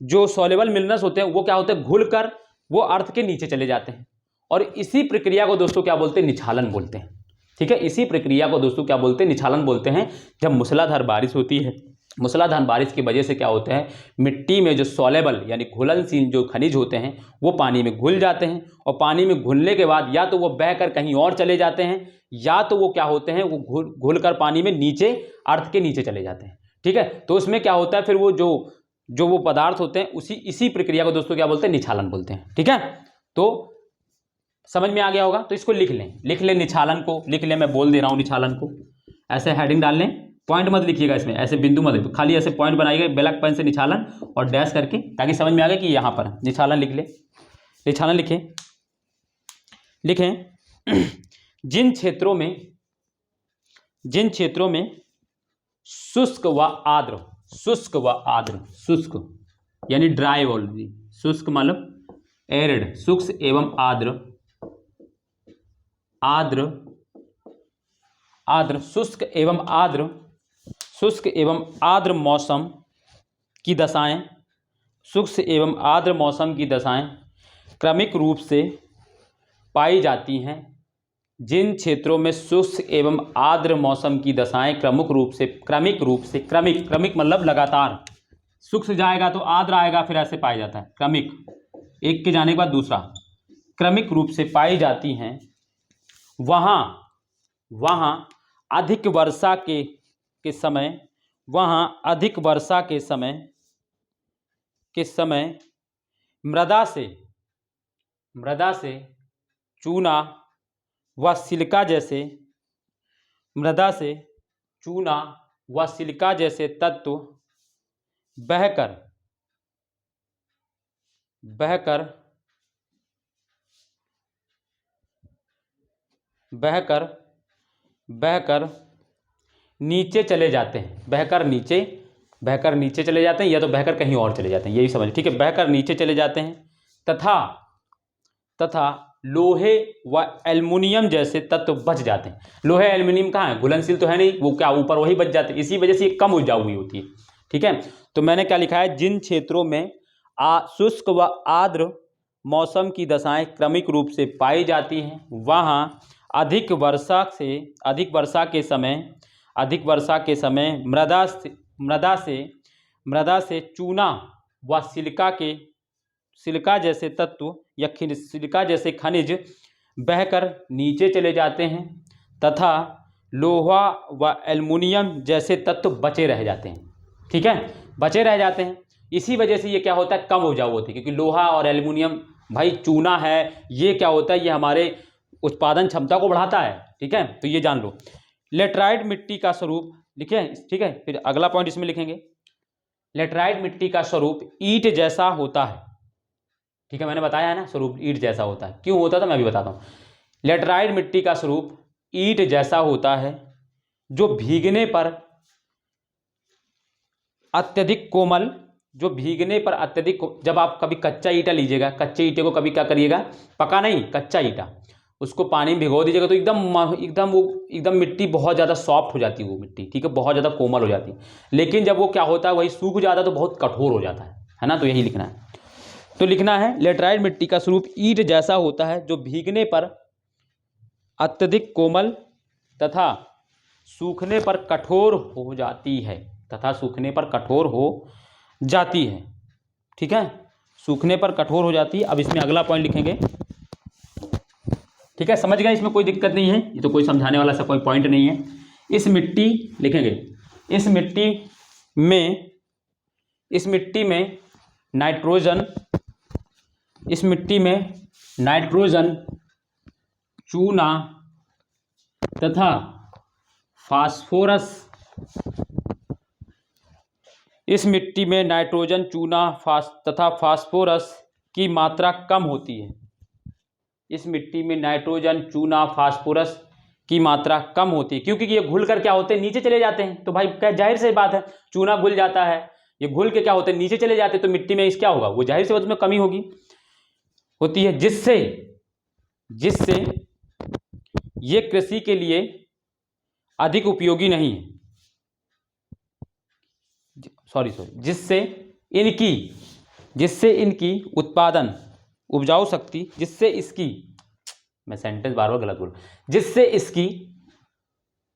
जो सॉल्युबल मिनरल्स होते हैं वो क्या होते हैं, घुलकर वो अर्थ के नीचे चले जाते हैं। और इसी प्रक्रिया को दोस्तों क्या बोलते हैं, निछालन बोलते हैं। ठीक है, इसी प्रक्रिया को दोस्तों क्या बोलते हैं, निछालन बोलते हैं। जब मूसलाधार बारिश होती है, मूसलाधार बारिश की वजह से क्या होता है, मिट्टी में जो सॉल्युबल यानी घुलनशील जो खनिज होते हैं वो पानी में घुल जाते हैं और पानी में घुलने के बाद या तो वो बहकर कहीं और चले जाते हैं, या तो वो क्या होते हैं, वो घुलकर पानी में नीचे अर्थ के नीचे चले जाते हैं। ठीक है, तो उसमें क्या होता है, फिर वो जो पदार्थ होते हैं इसी प्रक्रिया को दोस्तों क्या बोलते हैं, निछालन बोलते हैं। ठीक है, तो समझ में आ गया होगा। तो इसको लिख लें निछालन को लिख लें, मैं बोल दे रहा हूं निछालन को, ऐसे हेडिंग डाल लें, पॉइंट मत लिखिएगा इसमें, ऐसे बिंदु मत, खाली ऐसे पॉइंट बनाइएगा ब्लैक पेन से, निछालन और डैश करके, ताकि समझ में आ गया कि यहां पर निछालन लिख ले। निछालन लिखें जिन क्षेत्रों में शुष्क व आर्द्र, शुष्क यानी ड्राई ऑलरेडी, शुष्क मतलब एरिड, शुष्क एवं आर्द्र, शुष्क एवं आर्द्र मौसम की दशाएं, शुष्क एवं आर्द्र मौसम की दशाएं क्रमिक रूप से पाई जाती हैं। जिन क्षेत्रों में शुष्क एवं आर्द्र मौसम की दशाएं क्रमिक मतलब लगातार, शुष्क जाएगा तो आर्द्र आएगा, फिर ऐसे पाया जाता है, क्रमिक, एक के जाने के बाद दूसरा, क्रमिक रूप से पाई जाती हैं, वहाँ अधिक वर्षा के समय मृदा से चूना व सिलिका जैसे तत्व बहकर नीचे चले जाते हैं, बहकर नीचे चले जाते हैं, या तो बहकर कहीं और चले जाते हैं, यही समझ, ठीक है, बहकर नीचे चले जाते हैं तथा लोहे व एल्युमिनियम जैसे तत्व बच जाते हैं। लोहे एल्युमिनियम कहाँ है, घुलनशील तो है नहीं, वो क्या ऊपर वही बच जाते हैं, इसी वजह से ये कम उपजाऊ हुई होती है। ठीक है, तो मैंने क्या लिखा है, जिन क्षेत्रों में शुष्क व आर्द्र मौसम की दशाएं क्रमिक रूप से पाई जाती हैं, वहाँ अधिक वर्षा के समय मृदा से चूना व सिलिका जैसे तत्व या सिलिका जैसे खनिज बहकर नीचे चले जाते हैं तथा लोहा व एल्युमिनियम जैसे तत्व बचे रह जाते हैं। ठीक है, बचे रह जाते हैं। इसी वजह से ये क्या होता है, कम उपजाऊ होती है, क्योंकि लोहा और एल्युमिनियम भाई चूना है, ये क्या होता है, ये हमारे उत्पादन क्षमता को बढ़ाता है। ठीक है, तो ये जान लो। लेटराइट मिट्टी का स्वरूप लिखे, ठीक है, फिर अगला पॉइंट इसमें लिखेंगे। लेटराइट मिट्टी का स्वरूप ईंट जैसा होता है। ठीक है, मैंने बताया है ना, स्वरूप ईंट जैसा होता है। क्यों होता था मैं भी बताता हूँ। लेटराइट मिट्टी का स्वरूप ईंट जैसा होता है जो भीगने पर अत्यधिक कोमल, जब आप कभी कच्चा ईंटा लीजिएगा, कच्चे ईंटे को कभी क्या करिएगा, पका नहीं, कच्चा ईंटा, उसको पानी में भिगो दीजिएगा तो एकदम मिट्टी बहुत ज़्यादा सॉफ्ट हो जाती है वो मिट्टी। ठीक है, बहुत ज़्यादा कोमल हो जाती है। लेकिन जब वो क्या होता है, वही सूख जाता है तो बहुत कठोर हो जाता है ना। तो यही लिखना है। तो लिखना है लेटराइट मिट्टी का स्वरूप ईंट जैसा होता है जो भीगने पर अत्यधिक कोमल तथा सूखने पर कठोर हो जाती है ठीक है, सूखने पर कठोर हो जाती है। अब इसमें अगला पॉइंट लिखेंगे। ठीक है, समझ गए, इसमें कोई दिक्कत नहीं है, ये तो कोई समझाने वाला सा कोई पॉइंट नहीं है। इस मिट्टी लिखेंगे, इस मिट्टी में नाइट्रोजन चूना तथा फास्फोरस, इस मिट्टी में नाइट्रोजन चूना तथा फास्फोरस की मात्रा कम होती है। इस मिट्टी में नाइट्रोजन चूना फास्फोरस की मात्रा कम होती है, क्योंकि ये घुल कर क्या होते हैं, नीचे चले जाते हैं। तो भाई क्या जाहिर सी बात है, चूना घुल जाता है, ये घुल के क्या होते हैं, नीचे चले जाते हैं, तो मिट्टी में इस क्या होगा, वो जाहिर सी बात में कमी होती है, जिससे ये कृषि के लिए अधिक उपयोगी नहीं है। जिससे इनकी उत्पादन उपजाऊ शक्ति,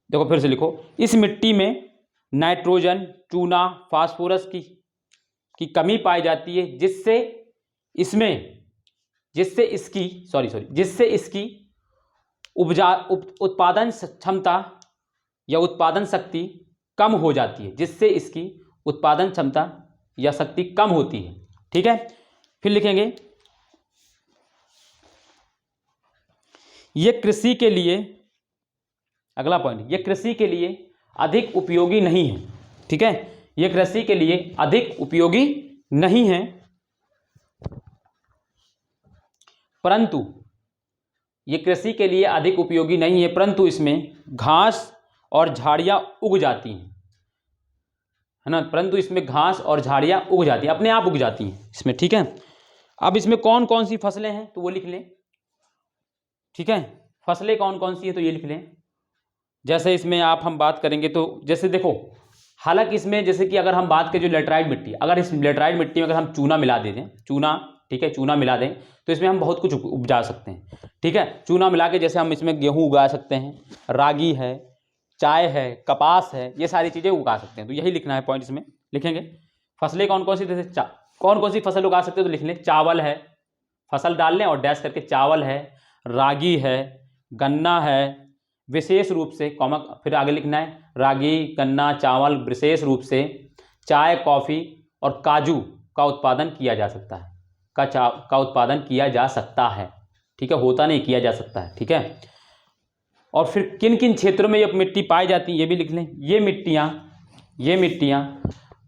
देखो फिर से लिखो, इस मिट्टी में नाइट्रोजन चूना फास्फोरस की कमी पाई जाती है, जिससे इसकी उत्पादन क्षमता या उत्पादन शक्ति कम हो जाती है, जिससे इसकी उत्पादन क्षमता या शक्ति कम होती है। ठीक है, फिर लिखेंगे ये कृषि के लिए, अगला पॉइंट, ये कृषि के लिए अधिक उपयोगी नहीं है। ठीक है, ये कृषि के लिए अधिक उपयोगी नहीं है, परंतु इसमें घास और झाड़ियां उग जाती हैं, है ना। परंतु इसमें घास और झाड़ियां उग जाती हैं, अपने आप उग जाती हैं इसमें। ठीक है, अब इसमें कौन कौन सी फसलें हैं तो वो लिख लें। ठीक है, फसलें कौन कौन सी है तो ये लिख लें। जैसे इसमें हम बात करेंगे तो जैसे देखो, हालांकि इसमें जैसे कि अगर हम बात करें जो लेटराइट मिट्टी, अगर इस लेटराइट मिट्टी में अगर हम चूना मिला दे दें, ठीक है, चूना मिला दें तो इसमें हम बहुत कुछ उपजा सकते हैं। ठीक है, चूना मिला के जैसे हम इसमें गेहूं उगा सकते हैं, रागी है, चाय है, कपास है, ये सारी चीज़ें उगा सकते हैं। तो यही लिखना है पॉइंट, इसमें लिखेंगे फसलें कौन कौन सी, जैसे कौन कौन सी फसल उगा सकते हैं तो लिख लें, चावल है, फसल डाल लें और डैश करके चावल है, रागी है, गन्ना है, विशेष रूप से कॉमा, फिर आगे लिखना है रागी, गन्ना, चावल, विशेष रूप से चाय, कॉफ़ी और काजू का उत्पादन किया जा सकता है, का उत्पादन किया जा सकता है। ठीक है, होता नहीं, किया जा सकता है। ठीक है, और फिर किन किन क्षेत्रों में ये मिट्टी पाई जाती है ये भी लिख लें। ये मिट्टियाँ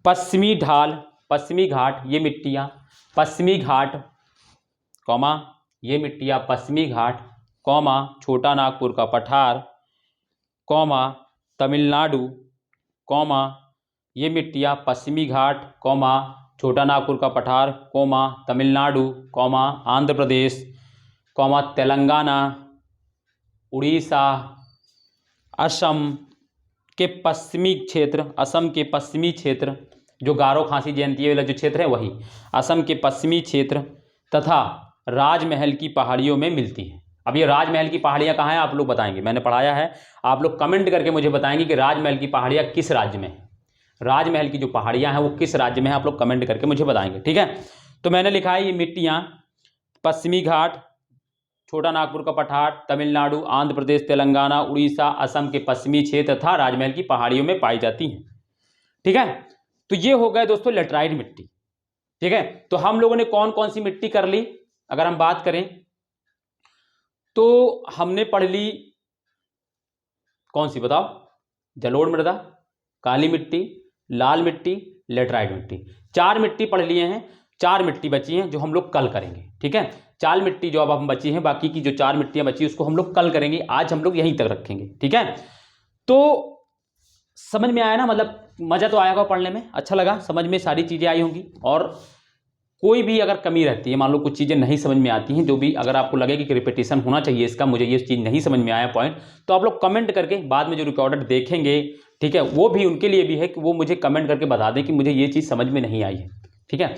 पश्चिमी घाट, ये मिट्टियाँ पश्चिमी घाट, कॉमा, ये मिट्टियाँ पश्चिमी घाट, कॉमा, छोटा नागपुर का पठार, कॉमा, तमिलनाडु, कॉमा, ये मिट्टियाँ पश्चिमी घाट, कॉमा, छोटा नागपुर का पठार, comma, Tamil Nadu, comma, Andhra Pradesh, comma, Telangana, Orissa, Assam के पश्चिमी क्षेत्र, जो गारो खासी जयंती वाला जो क्षेत्र है वही, असम के पश्चिमी क्षेत्र तथा राजमहल की पहाड़ियों में मिलती है। अब ये राजमहल की पहाड़ियाँ कहाँ हैं आप लोग बताएंगे, मैंने पढ़ाया है, आप लोग कमेंट करके मुझे बताएंगे कि राजमहल की पहाड़ियाँ किस राज्य में है। राजमहल की जो पहाड़ियाँ हैं वो किस राज्य में है, आप लोग कमेंट करके मुझे बताएंगे। ठीक है, तो मैंने लिखा है ये मिट्टियाँ पश्चिमी घाट, छोटा नागपुर का पठार, तमिलनाडु, आंध्र प्रदेश, तेलंगाना, उड़ीसा, असम के पश्चिमी क्षेत्र तथा राजमहल की पहाड़ियों में पाई जाती हैं। ठीक है, तो ये हो गए दोस्तों लेटराइट मिट्टी। ठीक है, तो हम लोगों ने कौन कौन सी मिट्टी कर ली, अगर हम बात करें तो हमने पढ़ ली कौन सी बताओ, जलोढ़ मृदा, काली मिट्टी, लाल मिट्टी, लेटराइट मिट्टी। 4 मिट्टी पढ़ लिए हैं, 4 मिट्टी बची हैं जो हम लोग कल करेंगे। ठीक है, 4 मिट्टी जो अब हम बची हैं, बाकी की जो 4 मिट्टियां बची उसको हम लोग कल करेंगे, आज हम लोग यहीं तक रखेंगे। ठीक है, तो समझ में आया ना, मतलब मजा तो आया होगा पढ़ने में, अच्छा लगा, समझ में सारी चीजें आई होंगी। और कोई भी अगर कमी रहती है, मान लो कुछ चीज़ें नहीं समझ में आती हैं, जो भी अगर आपको लगे कि रिपीटेशन होना चाहिए इसका, मुझे ये चीज़ नहीं समझ में आया पॉइंट, तो आप लोग कमेंट करके बाद में जो रिकॉर्डेड देखेंगे, ठीक है, वो भी उनके लिए भी है कि वो मुझे कमेंट करके बता दें कि मुझे ये चीज़ समझ में नहीं आई है। ठीक है,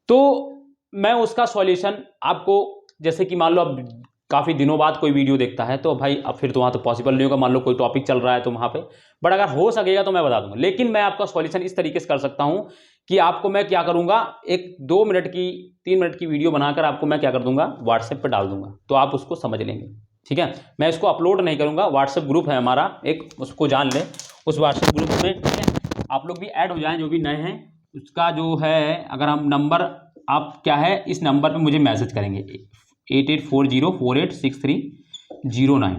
तो मैं उसका सॉल्यूशन आपको, जैसे कि मान लो अब काफ़ी दिनों बाद कोई वीडियो देखता है तो भाई अब फिर तो वहाँ तो पॉसिबल नहीं होगा, मान लो कोई टॉपिक चल रहा है तो वहाँ पे, बट अगर हो सकेगा तो मैं बता दूंगा। लेकिन मैं आपका सॉल्यूशन इस तरीके से कर सकता हूँ कि आपको मैं क्या करूँगा, एक 2 मिनट की 3 मिनट की वीडियो बनाकर आपको मैं क्या कर दूंगा, व्हाट्सएप पर डाल दूंगा, तो आप उसको समझ लेंगे। ठीक है, मैं इसको अपलोड नहीं करूँगा, व्हाट्सएप ग्रुप है हमारा एक, उसको जान लें, उस व्हाट्सएप ग्रुप में ठीक है आप लोग भी ऐड हो जाएँ जो भी नए हैं। उसका जो है अगर हम नंबर, आप क्या है इस नंबर पर मुझे मैसेज करेंगे 8840486309,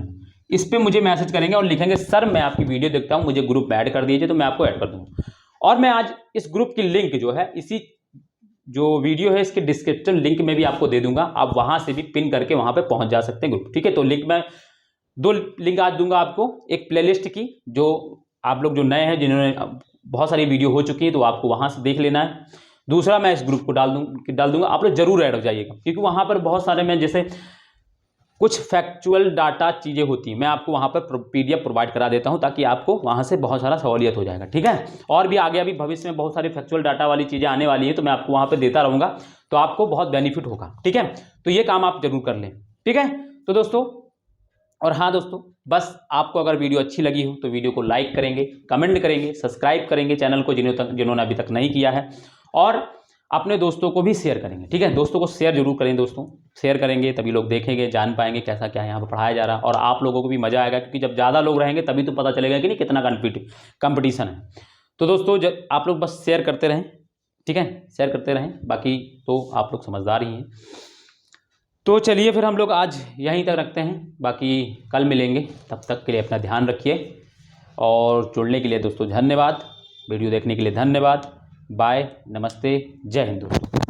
इस पे मुझे मैसेज करेंगे और लिखेंगे सर मैं आपकी वीडियो देखता हूं, मुझे ग्रुप में ऐड कर दीजिए, तो मैं आपको ऐड कर दूंगा। और मैं आज इस ग्रुप की लिंक जो है, इसी जो वीडियो है इसके डिस्क्रिप्शन लिंक में भी आपको दे दूंगा, आप वहां से भी पिन करके वहां पे पहुंच जा सकते हैं ग्रुप। ठीक है, तो लिंक मैं 2 लिंक आज दूंगा आपको, एक प्लेलिस्ट की जो आप लोग जो नए हैं जिन्होंने बहुत सारी वीडियो हो चुकी है तो आपको वहां से देख लेना है, दूसरा मैं इस ग्रुप को डाल दूंगा, आप लोग जरूर ऐड हो जाइएगा, क्योंकि वहां पर बहुत सारे मैं जैसे कुछ फैक्चुअल डाटा चीज़ें होती हैं, मैं आपको वहाँ पर PDF प्रोवाइड करा देता हूँ ताकि आपको वहाँ से बहुत सारा सहूलियत हो जाएगा। ठीक है, और भी आगे अभी भविष्य में बहुत सारी फैक्चुअल डाटा वाली चीज़ें आने वाली है, तो मैं आपको वहाँ पर देता रहूँगा, तो आपको बहुत बेनिफिट होगा। ठीक है, तो ये काम आप जरूर कर लें। ठीक है, तो दोस्तों, और हाँ दोस्तों, बस आपको अगर वीडियो अच्छी लगी हो तो वीडियो को लाइक करेंगे, कमेंट करेंगे, सब्सक्राइब करेंगे चैनल को जिन्होंने अभी तक नहीं किया है, और अपने दोस्तों को भी शेयर करेंगे। ठीक है, दोस्तों को शेयर जरूर करें, दोस्तों शेयर करेंगे तभी लोग देखेंगे, जान पाएंगे कैसा क्या यहाँ पर पढ़ाया जा रहा है, और आप लोगों को भी मजा आएगा, क्योंकि जब ज़्यादा लोग रहेंगे तभी तो पता चलेगा कि नहीं कितना कंपटीशन है। तो दोस्तों जब आप लोग बस शेयर करते रहें, ठीक है, शेयर करते रहें, बाकी तो आप लोग समझदार ही हैं। तो चलिए फिर हम लोग आज यहीं तक रखते हैं, बाकी कल मिलेंगे, तब तक के लिए अपना ध्यान रखिए, और जुड़ने के लिए दोस्तों धन्यवाद, वीडियो देखने के लिए धन्यवाद, बाय, नमस्ते, जय हिंद दोस्तों।